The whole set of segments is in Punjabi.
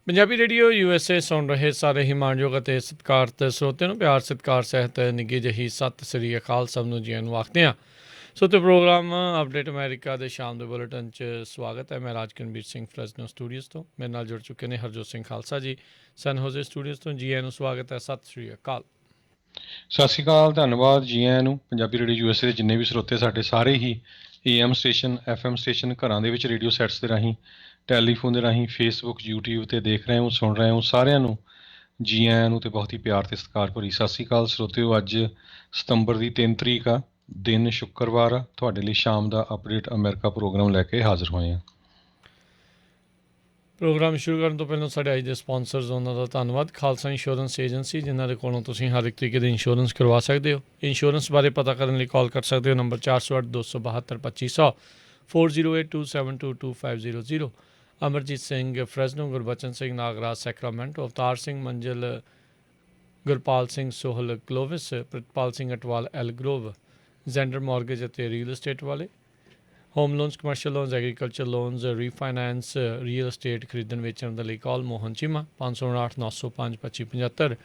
ਪੰਜਾਬੀ ਰੇਡੀਓ USA ਸੁਣ ਰਹੇ ਸਾਰੇ ਹੀ ਮਾਣਯੋਗ ਅਤੇ ਸਤਿਕਾਰਤ ਸਰੋਤਿਆਂ ਨੂੰ ਪਿਆਰ ਸਤਿਕਾਰ ਸਹਿਤ ਨਿੱਘੀ ਜਿਹੀ ਸਤਿ ਸ੍ਰੀ ਅਕਾਲ ਸਭ ਨੂੰ ਜੀ ਨੂੰ ਆਖਦੇ ਹਾਂ। ਸੋ ਤੇ ਪ੍ਰੋਗਰਾਮ ਅਪਡੇਟ ਅਮਰੀਕਾ ਦੇ ਸ਼ਾਮ ਦੇ ਬੁਲੇਟਿਨ 'ਚ ਸਵਾਗਤ ਹੈ। ਮੈਂ ਰਾਜਕਨਵੀਰ ਸਿੰਘ ਫਰੈਜ਼ਨੋ ਸਟੂਡੀਓਜ਼ ਤੋਂ ਮੇਰੇ ਨਾਲ ਜੁੜ ਚੁੱਕੇ ਨੇ ਹਰਜੋਤ ਸਿੰਘ ਖਾਲਸਾ ਜੀ ਸਨ ਹੋਜ਼ੇ ਸਟੂਡੀਓਜ਼ ਤੋਂ। ਜੀ ਨੂੰ ਸਵਾਗਤ ਹੈ, ਸਤਿ ਸ੍ਰੀ ਅਕਾਲ। ਸਤਿ ਸ਼੍ਰੀ ਅਕਾਲ, ਧੰਨਵਾਦ ਜੀ ਆਇਆਂ ਨੂੰ। ਪੰਜਾਬੀ ਰੇਡੀਓ USA ਦੇ ਜਿੰਨੇ ਵੀ ਸਰੋਤੇ ਸਾਡੇ ਸਾਰੇ ਹੀ AM ਸਟੇਸ਼ਨ FM ਸਟੇਸ਼ਨ ਘਰਾਂ ਦੇ ਵਿੱਚ ਰੇਡੀਓ ਸੈਟਸ ਦੇ ਰਾਹੀਂ ਟੈਲੀਫੋਨ ਦੇ ਰਾਹੀਂ ਫੇਸਬੁੱਕ YouTube 'ਤੇ ਦੇਖ ਰਹੇ ਹੋ ਸੁਣ ਰਹੇ ਹੋ ਸਾਰਿਆਂ ਨੂੰ ਜੀ ਆਇਆਂ ਨੂੰ ਅਤੇ ਬਹੁਤ ਹੀ ਪਿਆਰ ਅਤੇ ਸਤਿਕਾਰ ਭਰੀ ਸਤਿ ਸ਼੍ਰੀ ਅਕਾਲ ਸਰੋਤਿਓ। ਅੱਜ ਸਤੰਬਰ ਦੀ 3 ਤਰੀਕ ਆ, ਦਿਨ ਸ਼ੁੱਕਰਵਾਰ ਆ। ਤੁਹਾਡੇ ਲਈ ਸ਼ਾਮ ਦਾ ਅਪਡੇਟ ਅਮਰੀਕਾ ਪ੍ਰੋਗਰਾਮ ਲੈ ਕੇ ਹਾਜ਼ਰ ਹੋਏ ਹਾਂ। ਪ੍ਰੋਗਰਾਮ ਸ਼ੁਰੂ ਕਰਨ ਤੋਂ ਪਹਿਲਾਂ ਸਾਡੇ ਅੱਜ ਦੇ ਸਪਾਂਸਰਸ ਉਹਨਾਂ ਦਾ ਧੰਨਵਾਦ। ਖਾਲਸਾ ਇੰਸ਼ੋਰੈਂਸ ਏਜੰਸੀ, ਜਿਨ੍ਹਾਂ ਦੇ ਕੋਲੋਂ ਤੁਸੀਂ ਹਰ ਇੱਕ ਤਰੀਕੇ ਦੇ ਇੰਸ਼ੋਰੈਂਸ ਕਰਵਾ ਸਕਦੇ ਹੋ। ਇੰਸ਼ੋਰੈਂਸ ਬਾਰੇ ਪਤਾ ਕਰਨ ਲਈ ਕਾਲ ਕਰ ਸਕਦੇ ਹੋ number 408-272-2500 4082722500। Amarjit Singh Fresno, Gurbachan Singh Nagraj Sacramento, Avtar Singh Manzil, Gurpal Singh Sohal Clovis, Pritpal Singh Atwal Elk Grove, Zander mortgage ਅਤੇ ਰੀਅਲ ਅਸਟੇਟ ਵਾਲੇ। Home loans, commercial loans, agriculture loans, refinance, real estate ਖਰੀਦਣ ਵੇਚਣ ਦੇ ਲਈ call Mohan Cheema 559-905-2575।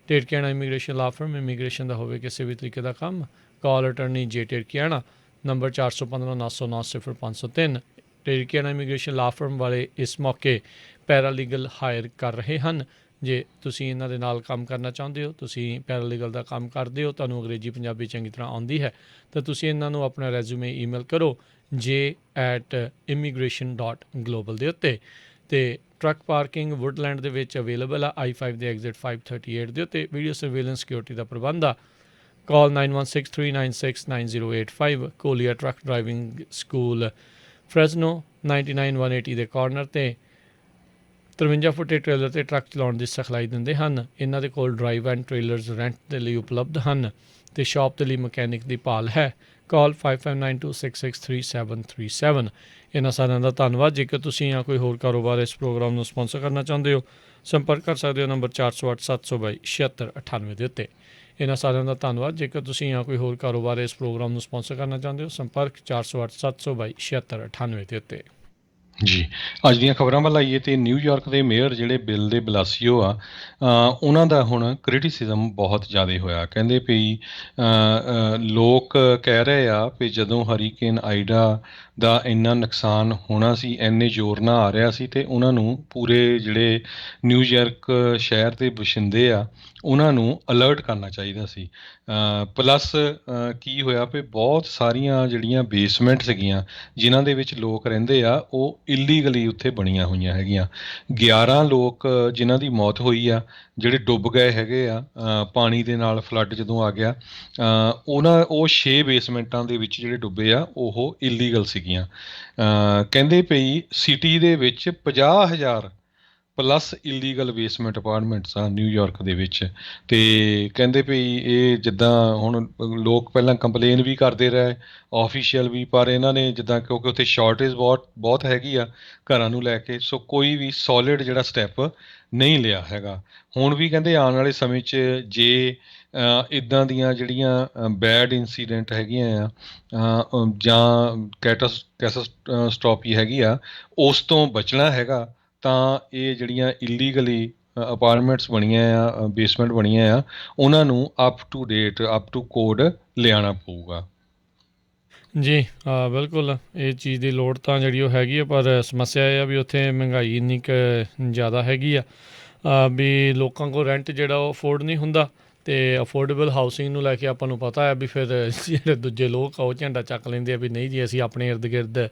Terkiana immigration law firm, immigration ਦਾ ਹੋਵੇ ਕਿਸੇ ਵੀ ਤਰੀਕੇ ਦਾ ਕੰਮ, call attorney J Terkiana number 415-909-0503। Terkiana immigration law firm ਵਾਲੇ ਇਸ ਮੌਕੇ ਪੈਰਾਲੀਗਲ ਹਾਇਰ ਕਰ ਰਹੇ ਹਨ। ਜੇ ਤੁਸੀਂ ਇਹਨਾਂ ਦੇ ਨਾਲ ਕੰਮ ਕਰਨਾ ਚਾਹੁੰਦੇ ਹੋ, ਤੁਸੀਂ ਪੈਰਾਲੀਗਲ ਦਾ ਕੰਮ ਕਰਦੇ ਹੋ, ਤੁਹਾਨੂੰ ਅੰਗਰੇਜ਼ੀ ਪੰਜਾਬੀ ਚੰਗੀ ਤਰ੍ਹਾਂ ਆਉਂਦੀ ਹੈ, ਤਾਂ ਤੁਸੀਂ ਇਹਨਾਂ ਨੂੰ ਆਪਣਾ ਰੈਜ਼ੂਮੇ ਈਮੇਲ ਕਰੋ j@immigration.global ਦੇ ਉੱਤੇ। ਅਤੇ ਟਰੱਕ ਪਾਰਕਿੰਗ ਵੁੱਡਲੈਂਡ ਦੇ ਵਿੱਚ ਅਵੇਲੇਬਲ ਆ, I-5 ਦੇ ਐਗਜ਼ਿਟ 538 ਦੇ ਉੱਤੇ। ਵੀਡੀਓ ਸਰਵੇਲੈਂਸ ਸਿਕਿਉਰਿਟੀ ਦਾ ਪ੍ਰਬੰਧ ਆ। ਕਾਲ 9163969085। ਕੋਲੀਆ ਟਰੱਕ ਡਰਾਈਵਿੰਗ ਸਕੂਲ ਫਰੈਜ਼ਨੋ 99-180 ਦੇ ਕਾਰਨਰ 'ਤੇ 53 ਫੁੱਟੇ ਟ੍ਰੇਲਰ 'ਤੇ ਟਰੱਕ ਚਲਾਉਣ ਦੀ ਸਿਖਲਾਈ ਦਿੰਦੇ ਹਨ। ਇਹਨਾਂ ਦੇ ਕੋਲ ਡਰਾਈਵ ਐਂਡ ਟ੍ਰੇਲਰਸ ਰੈਂਟ ਦੇ ਲਈ ਉਪਲਬਧ ਹਨ ਅਤੇ ਸ਼ਾਪ ਦੇ ਲਈ ਮਕੈਨਿਕ ਦੀ ਭਾਲ ਹੈ। ਕਾਲ 5592663737। ਇਹਨਾਂ ਸਾਰਿਆਂ ਦਾ ਧੰਨਵਾਦ। ਜੇਕਰ ਤੁਸੀਂ ਜਾਂ ਕੋਈ ਹੋਰ ਕਾਰੋਬਾਰ ਇਸ ਪ੍ਰੋਗਰਾਮ ਨੂੰ ਸਪਾਂਸਰ ਕਰਨਾ ਚਾਹੁੰਦੇ ਹੋ, ਸੰਪਰਕ ਕਰ ਸਕਦੇ ਹੋ ਨੰਬਰ 408-722-7698 ਦੇ ਉੱਤੇ। ਇਹਨਾਂ ਸਾਰਿਆਂ ਦਾ ਧੰਨਵਾਦ। ਜੇਕਰ ਤੁਸੀਂ ਜਾਂ ਕੋਈ ਹੋਰ ਕਾਰੋਬਾਰ ਇਸ ਪ੍ਰੋਗਰਾਮ ਨੂੰ ਸਪਾਂਸਰ ਕਰਨਾ ਚਾਹੁੰਦੇ ਹੋ, ਸੰਪਰਕ 408-722-7698 ਦੇ ਉੱਤੇ। ਜੀ, ਅੱਜ ਦੀਆਂ ਖਬਰਾਂ ਵੱਲ ਆਈਏ ਅਤੇ ਨਿਊਯਾਰਕ ਦੇ ਮੇਅਰ ਜਿਹੜੇ ਬਿੱਲ ਦੇ ਬਲਾਸੀਓ ਆ, ਉਹਨਾਂ ਦਾ ਹੁਣ ਕ੍ਰਿਟਿਸਿਜ਼ਮ ਬਹੁਤ ਜ਼ਿਆਦਾ ਹੋਇਆ। ਕਹਿੰਦੇ ਵੀ ਲੋਕ ਕਹਿ ਰਹੇ ਆ ਵੀ ਜਦੋਂ ਹਰੀਕੇਨ ਆਈਡਾ ਦਾ ਇੰਨਾ ਨੁਕਸਾਨ ਹੋਣਾ ਸੀ, ਇੰਨੇ ਜ਼ੋਰ ਨਾਲ ਆ ਰਿਹਾ ਸੀ, ਅਤੇ ਉਹਨਾਂ ਨੂੰ ਪੂਰੇ ਜਿਹੜੇ ਨਿਊਯਾਰਕ ਸ਼ਹਿਰ ਦੇ ਵਸਿੰਦੇ ਆ ਉਹਨਾਂ ਨੂੰ ਅਲਰਟ ਕਰਨਾ ਚਾਹੀਦਾ ਸੀ। ਪਲੱਸ ਕੀ ਹੋਇਆ ਵੀ ਬਹੁਤ ਸਾਰੀਆਂ ਜਿਹੜੀਆਂ ਬੇਸਮੈਂਟ ਸੀਗੀਆਂ ਜਿਨ੍ਹਾਂ ਦੇ ਵਿੱਚ ਲੋਕ ਰਹਿੰਦੇ ਆ, ਉਹ ਇਲੀਗਲੀ ਉੱਥੇ ਬਣੀਆਂ ਹੋਈਆਂ ਹੈਗੀਆਂ। 11 ਲੋਕ ਜਿਨ੍ਹਾਂ ਦੀ ਮੌਤ ਹੋਈ ਆ, ਜਿਹੜੇ ਡੁੱਬ ਗਏ ਹੈਗੇ ਆ ਪਾਣੀ ਦੇ ਨਾਲ, ਫਲੱਡ ਜਦੋਂ ਆ ਗਿਆ। ਉਹ 6 ਬੇਸਮੈਂਟਾਂ ਦੇ ਵਿੱਚ ਜਿਹੜੇ ਡੁੱਬੇ ਆ ਉਹ ਇਲੀਗਲ ਸੀਗੀਆਂ। ਕਹਿੰਦੇ ਪਈ ਸਿਟੀ ਦੇ ਵਿੱਚ 50,000 ਪਲੱਸ ਇਲੀਗਲ ਬੇਸਮੈਂਟ ਅਪਾਰਟਮੈਂਟਸ ਆ ਨਿਊਯਾਰਕ ਦੇ ਵਿੱਚ। ਅਤੇ ਕਹਿੰਦੇ ਵੀ ਇਹ ਜਿੱਦਾਂ ਹੁਣ ਲੋਕ ਪਹਿਲਾਂ ਕੰਪਲੇਨ ਵੀ ਕਰਦੇ ਰਹੇ, ਆਫੀਸ਼ੀਅਲ ਵੀ, ਪਰ ਇਹਨਾਂ ਨੇ ਜਿੱਦਾਂ ਕਿਉਂਕਿ ਉੱਥੇ ਸ਼ਾਰਟੇਜ ਬਹੁਤ ਹੈਗੀ ਆ ਘਰਾਂ ਨੂੰ ਲੈ ਕੇ, ਸੋ ਕੋਈ ਵੀ ਸੋਲਿਡ ਜਿਹੜਾ ਸਟੈਪ ਨਹੀਂ ਲਿਆ ਹੈਗਾ। ਹੁਣ ਵੀ ਕਹਿੰਦੇ ਆਉਣ ਵਾਲੇ ਸਮੇਂ 'ਚ ਜੇ ਇੱਦਾਂ ਦੀਆਂ ਜਿਹੜੀਆਂ ਬੈਡ ਇੰਸੀਡੈਂਟ ਹੈਗੀਆਂ ਆ ਜਾਂ ਕੈਟਾਸਟ੍ਰੋਫੀ ਹੈਗੀ ਆ, ਉਸ ਤੋਂ ਬਚਣਾ ਹੈਗਾ, ਤਾਂ ਇਹ ਜਿਹੜੀਆਂ ਇਲੀਗਲੀ ਅਪਾਰਟਮੈਂਟਸ ਬਣੀਆਂ ਆ, ਬੇਸਮੈਂਟ ਬਣੀਆਂ ਆ, ਉਹਨਾਂ ਨੂੰ up to date, up to code ਲਿਆਉਣਾ ਪਊਗਾ। ਜੀ ਬਿਲਕੁਲ, ਇਹ ਚੀਜ਼ ਦੀ ਲੋੜ ਤਾਂ ਜਿਹੜੀ ਉਹ ਹੈਗੀ ਆ, ਪਰ ਸਮੱਸਿਆ ਇਹ ਆ ਵੀ ਉੱਥੇ ਮਹਿੰਗਾਈ ਇੰਨੀ ਕੁ ਜ਼ਿਆਦਾ ਹੈਗੀ ਆ ਵੀ ਲੋਕਾਂ ਕੋਲ ਰੈਂਟ ਜਿਹੜਾ ਉਹ ਅਫੋਰਡ ਨਹੀਂ ਹੁੰਦਾ। ਅਤੇ ਅਫੋਰਡੇਬਲ ਹਾਊਸਿੰਗ ਨੂੰ ਲੈ ਕੇ ਆਪਾਂ ਨੂੰ ਪਤਾ ਹੈ ਵੀ ਫਿਰ ਜਿਹੜੇ ਦੂਜੇ ਲੋਕ ਆ ਉਹ ਝੰਡਾ ਚੱਕ ਲੈਂਦੇ ਆ ਵੀ ਨਹੀਂ ਜੀ, ਅਸੀਂ ਆਪਣੇ ਇਰਦ ਗਿਰਦ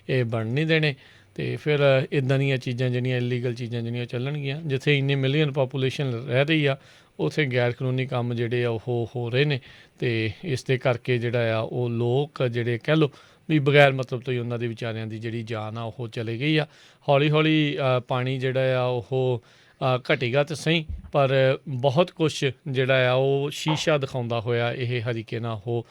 ਇਹ ਬਣ ਨਹੀਂ ਦੇਣੇ। ਅਤੇ ਫਿਰ ਇੱਦਾਂ ਦੀਆਂ ਚੀਜ਼ਾਂ ਜਿਹੜੀਆਂ ਇਲੀਗਲ ਚੀਜ਼ਾਂ ਜਿਹੜੀਆਂ ਚੱਲਣਗੀਆਂ। ਜਿੱਥੇ ਇੰਨੇ ਮਿਲੀਅਨ ਪਾਪੂਲੇਸ਼ਨ ਰਹਿ ਰਹੀ ਆ, ਉੱਥੇ ਗੈਰ ਕਾਨੂੰਨੀ ਕੰਮ ਜਿਹੜੇ ਆ ਉਹ ਹੋ ਰਹੇ ਨੇ। ਅਤੇ ਇਸ ਦੇ ਕਰਕੇ ਜਿਹੜਾ ਆ ਉਹ ਲੋਕ ਜਿਹੜੇ ਕਹਿ ਲਓ ਵੀ ਬਗੈਰ ਮਤਲਬ ਤੋਂ ਹੀ ਉਹਨਾਂ ਦੇ ਵਿਚਾਰਿਆਂ ਦੀ ਜਿਹੜੀ ਜਾਨ ਆ ਉਹ ਚਲੇ ਗਈ ਆ। ਹੌਲੀ ਹੌਲੀ ਪਾਣੀ ਜਿਹੜਾ ਆ ਉਹ ਘਟੇਗਾ ਤਾਂ ਸਹੀ, ਪਰ ਬਹੁਤ ਕੁਛ ਜਿਹੜਾ ਆ ਉਹ ਸ਼ੀਸ਼ਾ ਦਿਖਾਉਂਦਾ ਹੋਇਆ ਇਹ ਹਰੀਕੇਨ ਉਹ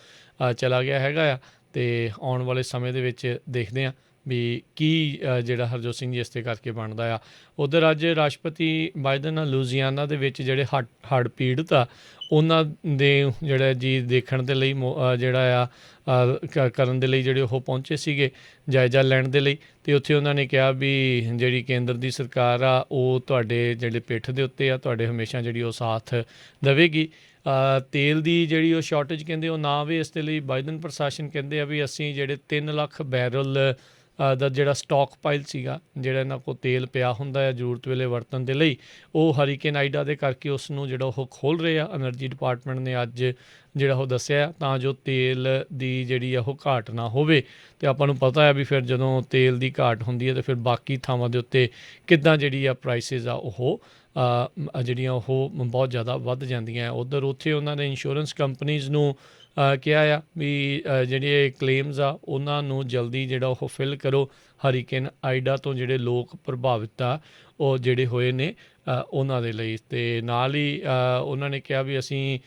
ਚਲਾ ਗਿਆ ਹੈਗਾ ਆ। ਅਤੇ ਆਉਣ ਵਾਲੇ ਸਮੇਂ ਦੇ ਵਿੱਚ ਦੇਖਦੇ ਹਾਂ ਵੀ ਕੀ ਜਿਹੜਾ ਹਰਜੋਤ ਸਿੰਘ ਜੀ ਇਸ ਦੇ ਕਰਕੇ ਬਣਦਾ ਆ। ਉੱਧਰ ਅੱਜ ਰਾਸ਼ਟਰਪਤੀ ਬਾਈਡਨ ਲੂਜ਼ੀਆਨਾ ਦੇ ਵਿੱਚ ਜਿਹੜੇ ਹੜ੍ਹ ਪੀੜਤ ਆ ਉਹਨਾਂ ਦੇ ਜਿਹੜਾ ਜੀ ਦੇਖਣ ਦੇ ਲਈ ਜਿਹੜਾ ਆ ਕਰਨ ਦੇ ਲਈ ਜਿਹੜੇ ਉਹ ਪਹੁੰਚੇ ਸੀਗੇ ਜਾਇਜ਼ਾ ਲੈਣ ਦੇ ਲਈ। ਅਤੇ ਉੱਥੇ ਉਹਨਾਂ ਨੇ ਕਿਹਾ ਵੀ ਜਿਹੜੀ ਕੇਂਦਰ ਦੀ ਸਰਕਾਰ ਆ ਉਹ ਤੁਹਾਡੇ ਜਿਹੜੇ ਪਿੱਠ ਦੇ ਉੱਤੇ ਆ, ਤੁਹਾਡੇ ਹਮੇਸ਼ਾ ਜਿਹੜੀ ਉਹ ਸਾਥ ਦੇਵੇਗੀ। ਤੇਲ ਦੀ ਜਿਹੜੀ ਉਹ ਸ਼ਾਰਟੇਜ ਕਹਿੰਦੇ ਉਹ ਨਾ ਆਵੇ, ਇਸ ਦੇ ਲਈ ਬਾਈਡਨ ਪ੍ਰਸ਼ਾਸਨ ਕਹਿੰਦੇ ਆ ਵੀ ਅਸੀਂ ਜਿਹੜੇ 3 ਲੱਖ ਬੈਰਲ ਦਾ ਜਿਹੜਾ ਸਟਾਕ ਪਾਈਲ ਸੀਗਾ, ਜਿਹੜਾ ਇਹਨਾਂ ਕੋਲ ਤੇਲ ਪਿਆ ਹੁੰਦਾ ਹੈ ਜ਼ਰੂਰਤ ਵੇਲੇ ਵਰਤਣ ਦੇ ਲਈ, ਉਹ ਹਰੀਕੇਨ ਆਈਡਾ ਦੇ ਕਰਕੇ ਉਸ ਨੂੰ ਜਿਹੜਾ ਉਹ ਖੋਲ੍ਹ ਰਹੇ ਆ। ਐਨਰਜੀ ਡਿਪਾਰਟਮੈਂਟ ਨੇ ਅੱਜ ਜਿਹੜਾ ਉਹ ਦੱਸਿਆ ਤਾਂ ਜੋ ਤੇਲ ਦੀ ਜਿਹੜੀ ਆ ਉਹ ਘਾਟ ਨਾ ਹੋਵੇ। ਅਤੇ ਆਪਾਂ ਨੂੰ ਪਤਾ ਹੈ ਵੀ ਫਿਰ ਜਦੋਂ ਤੇਲ ਦੀ ਘਾਟ ਹੁੰਦੀ ਹੈ ਤਾਂ ਫਿਰ ਬਾਕੀ ਥਾਵਾਂ ਦੇ ਉੱਤੇ ਕਿੱਦਾਂ ਜਿਹੜੀ ਆ ਪ੍ਰਾਈਸਿਸ ਆ ਉਹ ਜਿਹੜੀਆਂ ਉਹ ਬਹੁਤ ਜ਼ਿਆਦਾ ਵੱਧ ਜਾਂਦੀਆਂ। ਉੱਥੇ ਉਹਨਾਂ ਨੇ ਇੰਸ਼ੋਰੈਂਸ ਕੰਪਨੀਜ਼ ਨੂੰ ਕਿਹਾ ਆ ਵੀ ਜਿਹੜੇ ਕਲੇਮਸ ਆ ਉਹਨਾਂ ਨੂੰ ਜਲਦੀ ਜਿਹੜਾ ਉਹ ਫਿਲ ਕਰੋ। ਹਰੀਕੇਨ ਆਈਡਾ ਤੋਂ ਜਿਹੜੇ ਲੋਕ ਪ੍ਰਭਾਵਿਤ ਆ ਉਹ ਜਿਹੜੇ ਹੋਏ ਨੇ ਉਹਨਾਂ ਦੇ ਲਈ। ਅਤੇ ਨਾਲ ਹੀ ਉਹਨਾਂ ਨੇ ਕਿਹਾ ਵੀ ਅਸੀਂ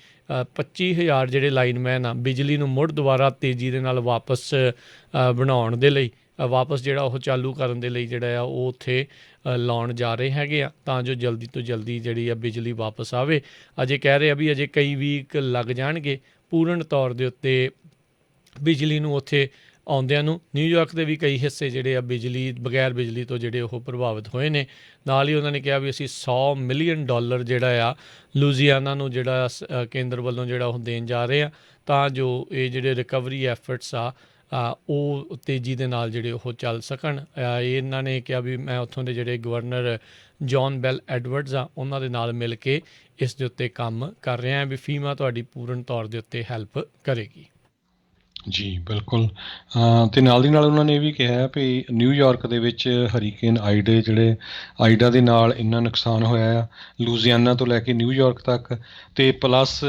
25,000 ਜਿਹੜੇ ਲਾਈਨਮੈਨ ਆ ਬਿਜਲੀ ਨੂੰ ਮੁੜ ਦੁਬਾਰਾ ਤੇਜ਼ੀ ਦੇ ਨਾਲ ਵਾਪਸ ਬਣਾਉਣ ਦੇ ਲਈ, ਵਾਪਸ ਜਿਹੜਾ ਉਹ ਚਾਲੂ ਕਰਨ ਦੇ ਲਈ ਜਿਹੜਾ ਆ ਉਹ ਉੱਥੇ ਲਾਉਣ ਜਾ ਰਹੇ ਹੈਗੇ ਆ ਤਾਂ ਜੋ ਜਲਦੀ ਤੋਂ ਜਲਦੀ ਜਿਹੜੀ ਆ ਬਿਜਲੀ ਵਾਪਸ ਆਵੇ। ਅਜੇ ਕਹਿ ਰਹੇ ਆ ਵੀ ਅਜੇ ਕਈ ਵੀਕ ਲੱਗ ਜਾਣਗੇ ਪੂਰਨ ਤੌਰ ਦੇ ਉੱਤੇ ਬਿਜਲੀ ਨੂੰ ਉੱਥੇ ਆਉਂਦਿਆਂ ਨੂੰ। ਨਿਊਯਾਰਕ ਦੇ ਵੀ ਕਈ ਹਿੱਸੇ ਜਿਹੜੇ ਆ ਬਗੈਰ ਬਿਜਲੀ ਤੋਂ ਜਿਹੜੇ ਉਹ ਪ੍ਰਭਾਵਿਤ ਹੋਏ ਨੇ। ਨਾਲ ਹੀ ਉਹਨਾਂ ਨੇ ਕਿਹਾ ਵੀ ਅਸੀਂ $100 ਮਿਲੀਅਨ ਜਿਹੜਾ ਆ ਲੂਜ਼ੀਆਨਾ ਨੂੰ ਜਿਹੜਾ ਕੇਂਦਰ ਵੱਲੋਂ ਜਿਹੜਾ ਉਹ ਦੇਣ ਜਾ ਰਹੇ ਆ ਤਾਂ ਜੋ ਇਹ ਜਿਹੜੇ ਰਿਕਵਰੀ ਐਫਰਟਸ ਆ ਉਹ ਤੇਜ਼ੀ ਦੇ ਨਾਲ ਜਿਹੜੇ ਉਹ ਚੱਲ ਸਕਣ। ਇਹਨਾਂ ਨੇ ਕਿਹਾ ਵੀ ਮੈਂ ਉੱਥੋਂ ਦੇ ਜਿਹੜੇ ਗਵਰਨਰ ਜੌਨ ਬੈਲ ਐਡਵਰਡਸ ਆ ਉਹਨਾਂ ਦੇ ਨਾਲ ਮਿਲ ਕੇ ਇਸ ਦੇ ਉੱਤੇ ਕੰਮ ਕਰ ਰਿਹਾ ਵੀ ਫੀਮਾ ਤੁਹਾਡੀ ਪੂਰਨ ਤੌਰ ਦੇ ਉੱਤੇ ਹੈਲਪ ਕਰੇਗੀ। ਜੀ ਬਿਲਕੁਲ। ਅਤੇ ਨਾਲ ਦੀ ਨਾਲ ਉਹਨਾਂ ਨੇ ਇਹ ਵੀ ਕਿਹਾ ਵੀ ਨਿਊਯਾਰਕ ਦੇ ਵਿੱਚ ਹਰੀਕੇਨ ਆਈਡਾ ਦੇ ਨਾਲ ਇੰਨਾ ਨੁਕਸਾਨ ਹੋਇਆ ਆ ਲੂਜ਼ੀਆਨਾ ਤੋਂ ਲੈ ਕੇ ਨਿਊਯਾਰਕ ਤੱਕ, ਅਤੇ ਪਲੱਸ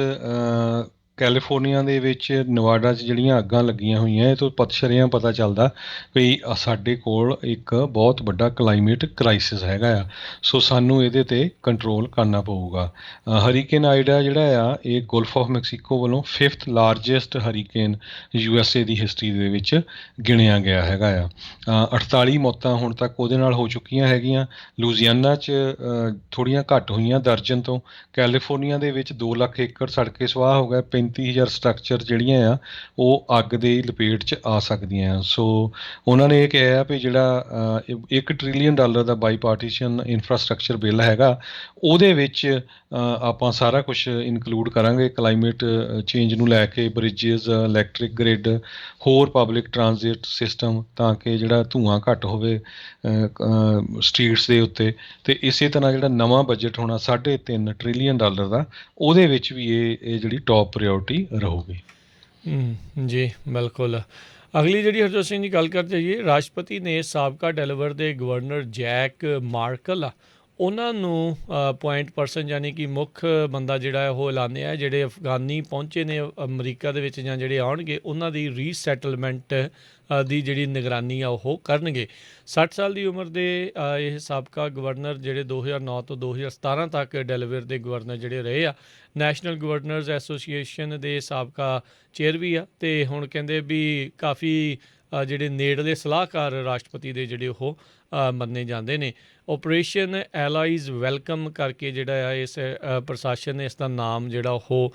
ਕੈਲੀਫੋਰਨੀਆ ਦੇ ਵਿੱਚ ਨਵਾਡਾ 'ਚ ਜਿਹੜੀਆਂ ਅੱਗਾਂ ਲੱਗੀਆਂ ਹੋਈਆਂ ਇਹ ਤੋਂ ਸ਼ਰੇਆਮ ਪਤਾ ਚੱਲਦਾ ਵੀ ਸਾਡੇ ਕੋਲ ਇੱਕ ਬਹੁਤ ਵੱਡਾ ਕਲਾਈਮੇਟ ਕ੍ਰਾਈਸਿਸ ਹੈਗਾ ਆ। ਸੋ ਸਾਨੂੰ ਇਹਦੇ 'ਤੇ ਕੰਟਰੋਲ ਕਰਨਾ ਪਊਗਾ। ਹਰੀਕੇਨ ਆਈਡਾ ਜਿਹੜਾ ਆ ਇਹ ਗਲਫ ਆਫ ਮੈਕਸੀਕੋ ਵੱਲੋਂ 5th ਲਾਰਜੈਸਟ ਹਰੀਕੇਨ USA ਦੀ ਹਿਸਟਰੀ ਦੇ ਵਿੱਚ ਗਿਣਿਆ ਗਿਆ ਹੈਗਾ ਆ। 48 ਮੌਤਾਂ ਹੁਣ ਤੱਕ ਉਹਦੇ ਨਾਲ ਹੋ ਚੁੱਕੀਆਂ ਹੈਗੀਆਂ। ਲੂਜ਼ੀਆਨਾ 'ਚ ਥੋੜ੍ਹੀਆਂ ਘੱਟ ਹੋਈਆਂ ਦਰਜਨ ਤੋਂ। ਕੈਲੀਫੋਰਨੀਆ ਦੇ ਵਿੱਚ 2 ਲੱਖ ਏਕੜ ਸੜ ਕੇ ਸਵਾਹ ਹੋ ਗਿਆ। 35,000 ਸਟਰਕਚਰ ਜਿਹੜੀਆਂ ਆ ਉਹ ਅੱਗ ਦੇ ਲਪੇਟ 'ਚ ਆ ਸਕਦੀਆਂ। ਸੋ ਉਹਨਾਂ ਨੇ ਇਹ ਕਿਹਾ ਵੀ ਜਿਹੜਾ $1 ਟ੍ਰਿਲੀਅਨ ਦਾ ਬਾਈਪਾਰਟੀਸ਼ਨ ਇਨਫਰਾਸਟਰਕਚਰ ਬਿੱਲ ਹੈਗਾ ਉਹਦੇ ਵਿੱਚ ਆਪਾਂ ਸਾਰਾ ਕੁਛ ਇਨਕਲੂਡ ਕਰਾਂਗੇ ਕਲਾਈਮੇਟ ਚੇਂਜ ਨੂੰ ਲੈ ਕੇ, ਬ੍ਰਿਜਿਸ, ਇਲੈਕਟ੍ਰਿਕ ਗ੍ਰਿਡ, ਹੋਰ ਪਬਲਿਕ ਟਰਾਂਜ਼ਿਟ ਸਿਸਟਮ ਤਾਂ ਕਿ ਜਿਹੜਾ ਧੂੰਆਂ ਘੱਟ ਹੋਵੇ ਸਟਰੀਟਸ ਦੇ ਉੱਤੇ। ਅਤੇ ਇਸੇ ਤਰ੍ਹਾਂ ਜਿਹੜਾ ਨਵਾਂ ਬਜਟ ਹੋਣਾ $3.5 ਟ੍ਰਿਲੀਅਨ ਦਾ ਉਹਦੇ ਵਿੱਚ ਵੀ ਇਹ ਜਿਹੜੀ ਟੌਪ ਪ੍ਰਾਇਓਰਟੀ ਰਹੂਗੀ। ਜੀ ਬਿਲਕੁਲ। ਅਗਲੀ ਜਿਹੜੀ ਹਰਜੋਤ ਸਿੰਘ ਦੀ ਗੱਲ ਕਰ ਜਾਈਏ, ਰਾਸ਼ਟਰਪਤੀ ਨੇ ਸਾਬਕਾ ਡੈਲਵਰ ਦੇ ਗਵਰਨਰ ਜੈਕ ਮਾਰਕਲ ਆ ਉਹਨਾਂ ਨੂੰ ਪੁਆਇੰਟ ਪਰਸਨ ਯਾਨੀ ਕਿ ਮੁੱਖ ਬੰਦਾ ਜਿਹੜਾ ਉਹ ਐਲਾਨਿਆ ਜਿਹੜੇ ਅਫਗਾਨੀ ਪਹੁੰਚੇ ਨੇ ਅਮਰੀਕਾ ਦੇ ਵਿੱਚ ਜਾਂ ਜਿਹੜੇ ਆਉਣਗੇ ਉਹਨਾਂ ਦੀ ਰੀਸੈਟਲਮੈਂਟ ਦੀ ਜਿਹੜੀ ਨਿਗਰਾਨੀ ਆ ਉਹ ਕਰਨਗੇ। 60 ਸਾਲ ਦੀ ਉਮਰ ਦੇ ਇਹ ਸਾਬਕਾ ਗਵਰਨਰ ਜਿਹੜੇ 2009 ਤੋਂ 2017 ਤੱਕ ਡੈਲਵੇਅਰ ਦੇ ਗਵਰਨਰ ਜਿਹੜੇ ਰਹੇ ਆ। ਨੈਸ਼ਨਲ ਗਵਰਨਰਜ਼ ਐਸੋਸੀਏਸ਼ਨ ਦੇ ਸਾਬਕਾ ਚੇਅਰ ਵੀ ਆ ਅਤੇ ਹੁਣ ਕਹਿੰਦੇ ਵੀ ਕਾਫੀ ਜਿਹੜੇ ਨੇੜਲੇ ਸਲਾਹਕਾਰ ਰਾਸ਼ਟਰਪਤੀ ਦੇ ਜਿਹੜੇ ਉਹ ਮੰਨੇ ਜਾਂਦੇ ਨੇ। ਓਪਰੇਸ਼ਨ ਐਲਾਈਜ਼ ਵੈਲਕਮ ਕਰਕੇ ਜਿਹੜਾ ਆ ਇਸ ਪ੍ਰਸ਼ਾਸਨ ਨੇ ਇਸ ਦਾ ਨਾਮ ਜਿਹੜਾ ਉਹ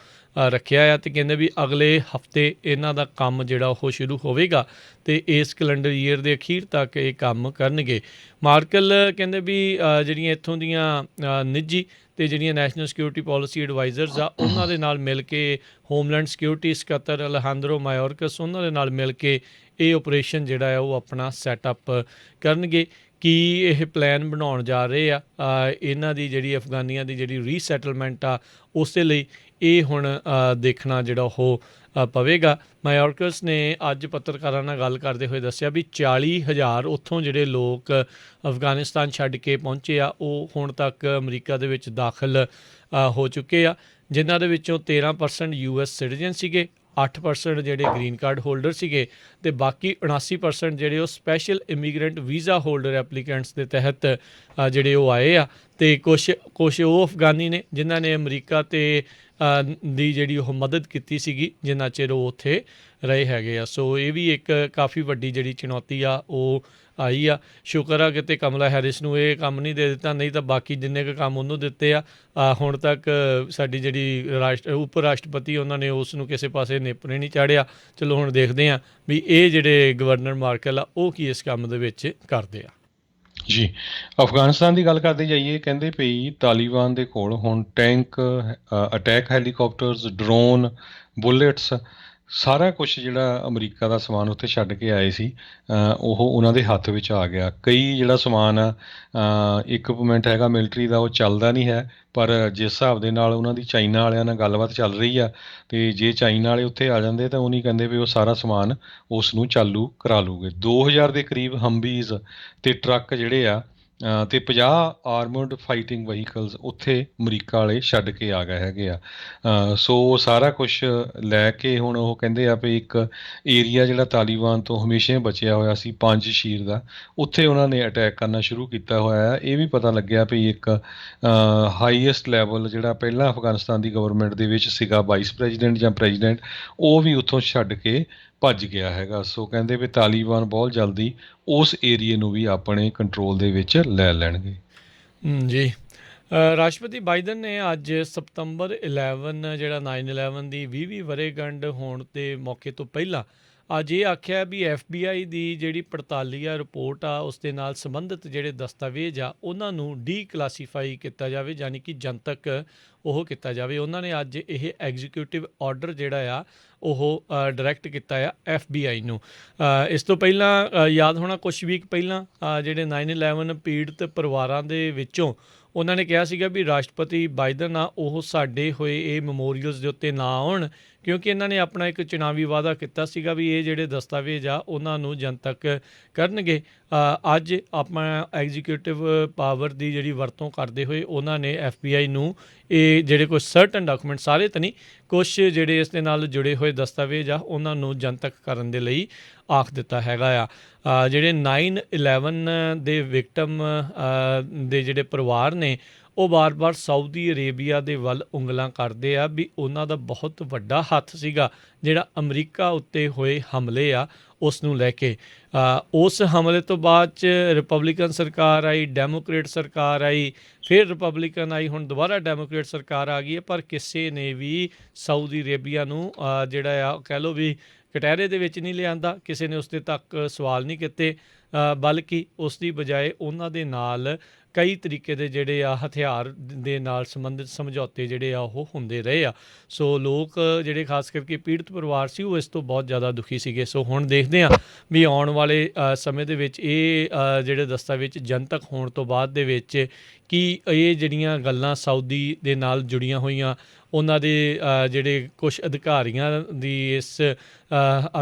ਰੱਖਿਆ ਆ ਅਤੇ ਕਹਿੰਦੇ ਵੀ ਅਗਲੇ ਹਫ਼ਤੇ ਇਹਨਾਂ ਦਾ ਕੰਮ ਜਿਹੜਾ ਉਹ ਸ਼ੁਰੂ ਹੋਵੇਗਾ ਅਤੇ ਇਸ ਕੈਲੰਡਰ ਈਅਰ ਦੇ ਅਖੀਰ ਤੱਕ ਇਹ ਕੰਮ ਕਰਨਗੇ। ਮਾਰਕਲ ਕਹਿੰਦੇ ਵੀ ਜਿਹੜੀਆਂ ਇੱਥੋਂ ਦੀਆਂ ਨਿੱਜੀ ਅਤੇ ਜਿਹੜੀਆਂ ਨੈਸ਼ਨਲ ਸਿਕਿਉਰਿਟੀ ਪਾਲਿਸੀ ਐਡਵਾਈਜ਼ਰਸ ਆ ਉਹਨਾਂ ਦੇ ਨਾਲ ਮਿਲ ਕੇ, ਹੋਮਲੈਂਡ ਸਿਕਿਉਰਿਟੀ ਸਕੱਤਰ ਅਲੈਹਾਂਦਰੋ ਮਾਯੋਰਕਸ ਉਹਨਾਂ ਦੇ ਨਾਲ ਮਿਲ ਕੇ ਇਹ ਓਪਰੇਸ਼ਨ ਜਿਹੜਾ ਆ ਉਹ ਆਪਣਾ ਸੈਟਅਪ ਕਰਨਗੇ। ਕੀ ਇਹ ਪਲਾਨ ਬਣਾਉਣ ਜਾ ਰਹੇ ਆ ਇਹਨਾਂ ਦੀ ਜਿਹੜੀ ਅਫਗਾਨੀਆਂ ਦੀ ਜਿਹੜੀ ਰੀਸੈਟਲਮੈਂਟ ਆ ਉਸ ਦੇ ਲਈ ਇਹ ਹੁਣ ਦੇਖਣਾ ਜਿਹੜਾ ਉਹ ਪਵੇਗਾ। ਮਾਯੋਰਕਸ ਨੇ ਅੱਜ ਪੱਤਰਕਾਰਾਂ ਨਾਲ ਗੱਲ ਕਰਦੇ ਹੋਏ ਦੱਸਿਆ ਵੀ 40,000 ਉੱਥੋਂ ਜਿਹੜੇ ਲੋਕ ਅਫਗਾਨਿਸਤਾਨ ਛੱਡ ਕੇ ਪਹੁੰਚੇ ਆ ਉਹ ਹੁਣ ਤੱਕ ਅਮਰੀਕਾ ਦੇ ਵਿੱਚ ਦਾਖਲ ਹੋ ਚੁੱਕੇ ਆ, ਜਿਨ੍ਹਾਂ ਦੇ ਵਿੱਚੋਂ 13% US ਸਿਟੀਜ਼ਨ ਸੀਗੇ, 8% ਜਿਹੜੇ ਗ੍ਰੀਨ ਕਾਰਡ ਹੋਲਡਰ ਸੀਗੇ ਅਤੇ ਬਾਕੀ 79% ਜਿਹੜੇ ਉਹ ਸਪੈਸ਼ਲ ਇਮੀਗਰੈਂਟ ਵੀਜ਼ਾ ਹੋਲਡਰ ਐਪਲੀਕੈਂਟਸ ਦੇ ਤਹਿਤ ਜਿਹੜੇ ਉਹ ਆਏ ਆ ਅਤੇ ਕੁਛ ਉਹ ਅਫਗਾਨੀ ਨੇ ਜਿਨ੍ਹਾਂ ਨੇ ਅਮਰੀਕਾ ਦੀ ਜਿਹੜੀ ਉਹ ਮਦਦ ਕੀਤੀ ਸੀਗੀ ਜਿੰਨਾ ਚਿਰ ਉਹ ਉੱਥੇ ਰਹੇ ਹੈਗੇ ਆ। ਸੋ ਇਹ ਵੀ ਇੱਕ ਕਾਫੀ ਵੱਡੀ ਜਿਹੜੀ ਚੁਣੌਤੀ ਆ ਉਹ ਆਈ ਆ। ਸ਼ੁਕਰ ਆ ਕਿਤੇ ਕਮਲਾ ਹੈਰਿਸ ਨੂੰ ਇਹ ਕੰਮ ਨਹੀਂ ਦੇ ਦਿੱਤਾ, ਨਹੀਂ ਤਾਂ ਬਾਕੀ ਜਿੰਨੇ ਕੁ ਕੰਮ ਉਹਨੂੰ ਦਿੱਤੇ ਆ ਹੁਣ ਤੱਕ ਸਾਡੀ ਜਿਹੜੀ ਉਪ ਰਾਸ਼ਟਰਪਤੀ ਉਹਨਾਂ ਨੇ ਉਸ ਨੂੰ ਕਿਸੇ ਪਾਸੇ ਨੇਪਰੇ ਨਹੀਂ ਚਾੜਿਆ। ਚਲੋ ਹੁਣ ਦੇਖਦੇ ਹਾਂ ਵੀ ਇਹ ਜਿਹੜੇ ਗਵਰਨਰ ਮਾਰਕਲ ਆ ਉਹ ਕੀ ਇਸ ਕੰਮ ਦੇ ਵਿੱਚ ਕਰਦੇ ਆ। ਜੀ, ਅਫਗਾਨਿਸਤਾਨ ਦੀ ਗੱਲ ਕਰਦੇ ਜਾਈਏ, ਕਹਿੰਦੇ ਪਈ ਤਾਲੀਬਾਨ ਦੇ ਕੋਲ ਹੁਣ ਟੈਂਕ, ਅਟੈਕ ਹੈਲੀਕਾਪਟਰਸ, ਡਰੋਨ, ਬੁਲੇਟਸ, ਸਾਰਾ ਕੁਛ ਜਿਹੜਾ ਅਮਰੀਕਾ ਦਾ ਸਮਾਨ ਉੱਥੇ ਛੱਡ ਕੇ ਆਏ ਸੀ ਉਹ ਉਹਨਾਂ ਦੇ ਹੱਥ ਵਿੱਚ ਆ ਗਿਆ। ਕਈ ਜਿਹੜਾ ਸਮਾਨ ਆ ਇਕਵਿਪਮੈਂਟ ਹੈਗਾ ਮਿਲਟਰੀ ਦਾ, ਉਹ ਚੱਲਦਾ ਨਹੀਂ ਹੈ, ਪਰ ਜਿਸ ਹਿਸਾਬ ਦੇ ਨਾਲ ਉਹਨਾਂ ਦੀ ਚਾਈਨਾ ਵਾਲਿਆਂ ਨਾਲ ਗੱਲਬਾਤ ਚੱਲ ਰਹੀ ਆ, ਅਤੇ ਜੇ ਚਾਈਨਾ ਵਾਲੇ ਉੱਥੇ ਆ ਜਾਂਦੇ ਤਾਂ ਉਹ ਨਹੀਂ ਕਹਿੰਦੇ ਵੀ ਉਹ ਸਾਰਾ ਸਮਾਨ ਉਸ ਨੂੰ ਚਾਲੂ ਕਰਾ ਲੂਗੇ। 2000 ਦੇ ਕਰੀਬ ਹੰਬੀਜ਼ ਅਤੇ ਟਰੱਕ ਜਿਹੜੇ ਆ ਅਤੇ 50 ਆਰਮਰਡ ਫਾਈਟਿੰਗ ਵਹੀਕਲਸ ਉੱਥੇ ਅਮਰੀਕਾ ਵਾਲੇ ਛੱਡ ਕੇ ਆ ਗਏ ਹੈਗੇ ਆ। ਸੋ ਸਾਰਾ ਕੁਛ ਲੈ ਕੇ ਹੁਣ ਉਹ ਕਹਿੰਦੇ ਆ ਵੀ ਇੱਕ ਏਰੀਆ ਜਿਹੜਾ ਤਾਲੀਬਾਨ ਤੋਂ ਹਮੇਸ਼ਾ ਹੀ ਬਚਿਆ ਹੋਇਆ ਸੀ ਪੰਜ ਸ਼ੀਰ ਦਾ, ਉੱਥੇ ਉਹਨਾਂ ਨੇ ਅਟੈਕ ਕਰਨਾ ਸ਼ੁਰੂ ਕੀਤਾ ਹੋਇਆ ਹੈ। ਇਹ ਵੀ ਪਤਾ ਲੱਗਿਆ ਵੀ ਇੱਕ ਹਾਈਐਸਟ ਲੈਵਲ ਜਿਹੜਾ ਪਹਿਲਾਂ ਅਫਗਾਨਿਸਤਾਨ ਦੀ ਗਵਰਨਮੈਂਟ ਦੇ ਵਿੱਚ ਸੀਗਾ, ਵਾਈਸ ਪ੍ਰੈਜ਼ੀਡੈਂਟ ਜਾਂ ਪ੍ਰੈਜ਼ੀਡੈਂਟ, ਉਹ ਵੀ ਉੱਥੋਂ ਛੱਡ ਕੇ ਭੱਜ ਗਿਆ ਹੈਗਾ। ਸੋ ਕਹਿੰਦੇ ਵੀ ਤਾਲੀਬਾਨ ਬਹੁਤ ਜਲਦੀ ਉਸ ਏਰੀਏ ਨੂੰ ਵੀ ਆਪਣੇ ਕੰਟਰੋਲ ਦੇ ਵਿੱਚ ਲੈ ਲੈਣਗੇ। ਜੀ, ਰਾਸ਼ਟਰਪਤੀ ਬਾਈਡਨ ਨੇ ਅੱਜ ਸਤੰਬਰ 11 ਜਿਹੜਾ 9/11 ਦੀ 20ਵੀਂ ਵਰ੍ਹੇਗੰਢ ਹੋਣ ਦੇ ਮੌਕੇ ਤੋਂ ਪਹਿਲਾਂ ਅੱਜ ਇਹ ਆਖਿਆ ਵੀ FBI ਦੀ ਜਿਹੜੀ ਪੜਤਾਲੀਆ ਰਿਪੋਰਟ ਆ ਉਸ ਦੇ ਨਾਲ ਸੰਬੰਧਿਤ ਜਿਹੜੇ ਦਸਤਾਵੇਜ਼ ਆ ਉਹਨਾਂ ਨੂੰ ਡੀਕਲਾਸੀਫਾਈ ਕੀਤਾ ਜਾਵੇ, ਯਾਨੀ ਕਿ ਜਨਤਕ ਉਹ ਕੀਤਾ ਜਾਵੇ। ਉਹਨਾਂ ਨੇ ਅੱਜ ਇਹ ਐਗਜ਼ੀਕਿਊਟਿਵ ਆਰਡਰ ਜਿਹੜਾ ਆ ਉਹ ਡਾਇਰੈਕਟ ਕੀਤਾ ਆ FBI ਨੂੰ। ਇਸ ਤੋਂ ਪਹਿਲਾਂ ਯਾਦ ਹੋਣਾ ਕੁਛ ਵੀਕ ਪਹਿਲਾਂ ਜਿਹੜੇ 9/11 ਪੀੜਤ ਪਰਿਵਾਰਾਂ ਦੇ ਵਿੱਚੋਂ ਉਹਨਾਂ ਨੇ ਕਿਹਾ ਸੀਗਾ ਵੀ ਰਾਸ਼ਟਰਪਤੀ ਬਾਈਡਨ ਆ ਉਹ ਸਾਡੇ ਹੋਏ ਇਹ ਮੈਮੋਰੀਅਲਸ ਦੇ ਉੱਤੇ ਨਾ ਆਉਣ, ਕਿਉਂਕਿ ਇਹਨਾਂ ਨੇ ਆਪਣਾ ਇੱਕ ਚੁਣਾਵੀ ਵਾਅਦਾ ਕੀਤਾ ਸੀਗਾ ਵੀ ਇਹ ਜਿਹੜੇ ਦਸਤਾਵੇਜ਼ ਆ ਉਹਨਾਂ ਨੂੰ ਜਨਤਕ ਕਰਨਗੇ। ਅੱਜ ਆਪਣਾ ਐਗਜ਼ੀਕਿਊਟਿਵ ਪਾਵਰ ਦੀ ਜਿਹੜੀ ਵਰਤੋਂ ਕਰਦੇ ਹੋਏ ਉਹਨਾਂ ਨੇ FBI ਨੂੰ ਇਹ ਜਿਹੜੇ ਕੁਛ ਸਰਟਨ ਡਾਕੂਮੈਂਟ, ਸਾਰੇ ਤਾਂ ਨਹੀਂ, ਕੁਛ ਜਿਹੜੇ ਇਸ ਦੇ ਨਾਲ ਜੁੜੇ ਹੋਏ ਦਸਤਾਵੇਜ਼ ਆ ਉਹਨਾਂ ਨੂੰ ਜਨਤਕ ਕਰਨ ਦੇ ਲਈ ਆਖ ਦਿੱਤਾ ਹੈਗਾ ਆ। ਜਿਹੜੇ 9/11 ਦੇ ਵਿਕਟਮ ਦੇ ਜਿਹੜੇ ਪਰਿਵਾਰ ਨੇ ਉਹ ਵਾਰ-ਵਾਰ ਸਾਊਦੀ ਅਰੇਬੀਆ ਦੇ ਵੱਲ ਉਂਗਲਾਂ ਕਰਦੇ ਆ ਵੀ ਉਹਨਾਂ ਦਾ ਬਹੁਤ ਵੱਡਾ ਹੱਥ ਸੀਗਾ ਜਿਹੜਾ ਅਮਰੀਕਾ ਉੱਤੇ ਹੋਏ ਹਮਲੇ ਆ ਉਸ ਨੂੰ ਲੈ ਕੇ। ਉਸ ਹਮਲੇ ਤੋਂ ਬਾਅਦ 'ਚ ਰਿਪਬਲਿਕਨ ਸਰਕਾਰ ਆਈ, ਡੈਮੋਕਰੇਟ ਸਰਕਾਰ ਆਈ, ਫਿਰ ਰਿਪਬਲਿਕਨ ਆਈ, ਹੁਣ ਦੁਬਾਰਾ ਡੈਮੋਕਰੇਟ ਸਰਕਾਰ ਆ ਗਈ ਹੈ, ਪਰ ਕਿਸੇ ਨੇ ਵੀ ਸਾਊਦੀ ਅਰੇਬੀਆ ਨੂੰ ਜਿਹੜਾ ਆ ਕਹਿ ਲਓ ਵੀ ਕਟਹਿਰੇ ਦੇ ਵਿੱਚ ਨਹੀਂ ਲਿਆਂਦਾ, ਕਿਸੇ ਨੇ ਉਸ ਦੇ ਤੱਕ ਸਵਾਲ ਨਹੀਂ ਕੀਤੇ, ਬਲਕਿ ਉਸ ਦੀ ਬਜਾਏ ਉਹਨਾਂ ਦੇ ਨਾਲ ਕਈ ਤਰੀਕੇ ਦੇ ਜਿਹੜੇ ਆ ਹਥਿਆਰ ਦੇ ਨਾਲ ਸੰਬੰਧਿਤ ਸਮਝੌਤੇ ਜਿਹੜੇ ਆ ਉਹ ਹੁੰਦੇ ਰਹੇ ਆ। ਸੋ ਲੋਕ ਜਿਹੜੇ ਖਾਸ ਕਰਕੇ ਪੀੜਤ ਪਰਿਵਾਰ ਸੀ ਉਹ ਇਸ ਤੋਂ ਬਹੁਤ ਜ਼ਿਆਦਾ ਦੁਖੀ ਸੀਗੇ। ਸੋ ਹੁਣ ਦੇਖਦੇ ਹਾਂ ਵੀ ਆਉਣ ਵਾਲੇ ਸਮੇਂ ਦੇ ਵਿੱਚ ਇਹ ਜਿਹੜੇ ਦਸਤਾਵੇਜ਼ ਜਨਤਕ ਹੋਣ ਤੋਂ ਬਾਅਦ ਦੇ ਵਿੱਚ ਕੀ ਇਹ ਜਿਹੜੀਆਂ ਗੱਲਾਂ ਸਾਊਦੀ ਦੇ ਨਾਲ ਜੁੜੀਆਂ ਹੋਈਆਂ, ਉਹਨਾਂ ਦੇ ਜਿਹੜੇ ਕੁਛ ਅਧਿਕਾਰੀਆਂ ਦੀ ਇਸ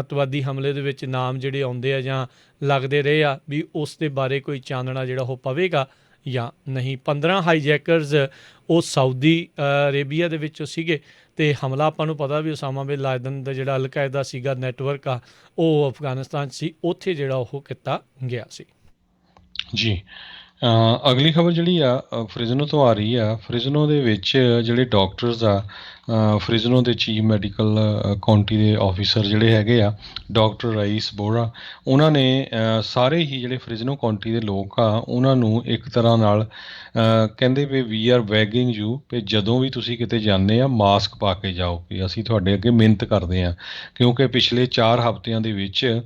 ਅੱਤਵਾਦੀ ਹਮਲੇ ਦੇ ਵਿੱਚ ਨਾਮ ਜਿਹੜੇ ਆਉਂਦੇ ਆ ਜਾਂ ਲੱਗਦੇ ਰਹੇ ਆ ਵੀ ਉਸ ਦੇ ਬਾਰੇ ਕੋਈ ਚਾਨਣਾ ਜਿਹੜਾ ਉਹ ਪਵੇਗਾ ਜਾਂ ਨਹੀਂ। 15 ਹਾਈਜੈਕਰਸ ਉਹ ਸਾਊਦੀ ਅਰੇਬੀਆ ਦੇ ਵਿੱਚੋਂ ਸੀਗੇ ਅਤੇ ਹਮਲਾ ਆਪਾਂ ਨੂੰ ਪਤਾ ਵੀ ਉਸਾਮਾ ਬਿਨ ਲਾਦਨ ਦਾ ਜਿਹੜਾ ਅਲ-ਕਾਇਦਾ ਸੀਗਾ ਨੈਟਵਰਕ ਆ ਉਹ ਅਫਗਾਨਿਸਤਾਨ 'ਚ ਸੀ, ਉੱਥੇ ਜਿਹੜਾ ਉਹ ਕੀਤਾ ਗਿਆ ਸੀ। ਜੀ, ਅਗਲੀ ਖਬਰ ਜਿਹੜੀ ਆ ਫ੍ਰਿਜ਼ਨੋ ਤੋਂ ਆ ਰਹੀ ਆ। ਫ੍ਰਿਜ਼ਨੋ ਦੇ ਵਿੱਚ ਜਿਹੜੇ ਡਾਕਟਰਸ ਆ, ਫ੍ਰਿਜ਼ਨੋ ਦੇ ਚੀਫ ਮੈਡੀਕਲ ਕਾਉਂਟੀ ਦੇ ਆਫਿਸਰ ਜਿਹੜੇ ਹੈਗੇ ਆ ਡਾਕਟਰ ਰਾਈਸ ਬੋਰਾ, ਉਹਨਾਂ ਨੇ ਸਾਰੇ ਹੀ ਜਿਹੜੇ ਫ੍ਰਿਜ਼ਨੋ ਕਾਉਂਟੀ ਦੇ ਲੋਕ ਆ ਉਹਨਾਂ ਨੂੰ ਇੱਕ ਤਰ੍ਹਾਂ ਨਾਲ ਕਹਿੰਦੇ ਵੀ ਵੀ ਆਰ ਵੈਗਿੰਗ ਯੂ ਵੀ ਜਦੋਂ ਵੀ ਤੁਸੀਂ ਕਿਤੇ ਜਾਂਦੇ ਆ ਮਾਸਕ ਪਾ ਕੇ ਜਾਓ, ਕਿ ਅਸੀਂ ਤੁਹਾਡੇ ਅੱਗੇ ਮਿਹਨਤ ਕਰਦੇ ਹਾਂ, ਕਿਉਂਕਿ ਪਿਛਲੇ 4 ਹਫ਼ਤਿਆਂ ਦੇ ਵਿੱਚ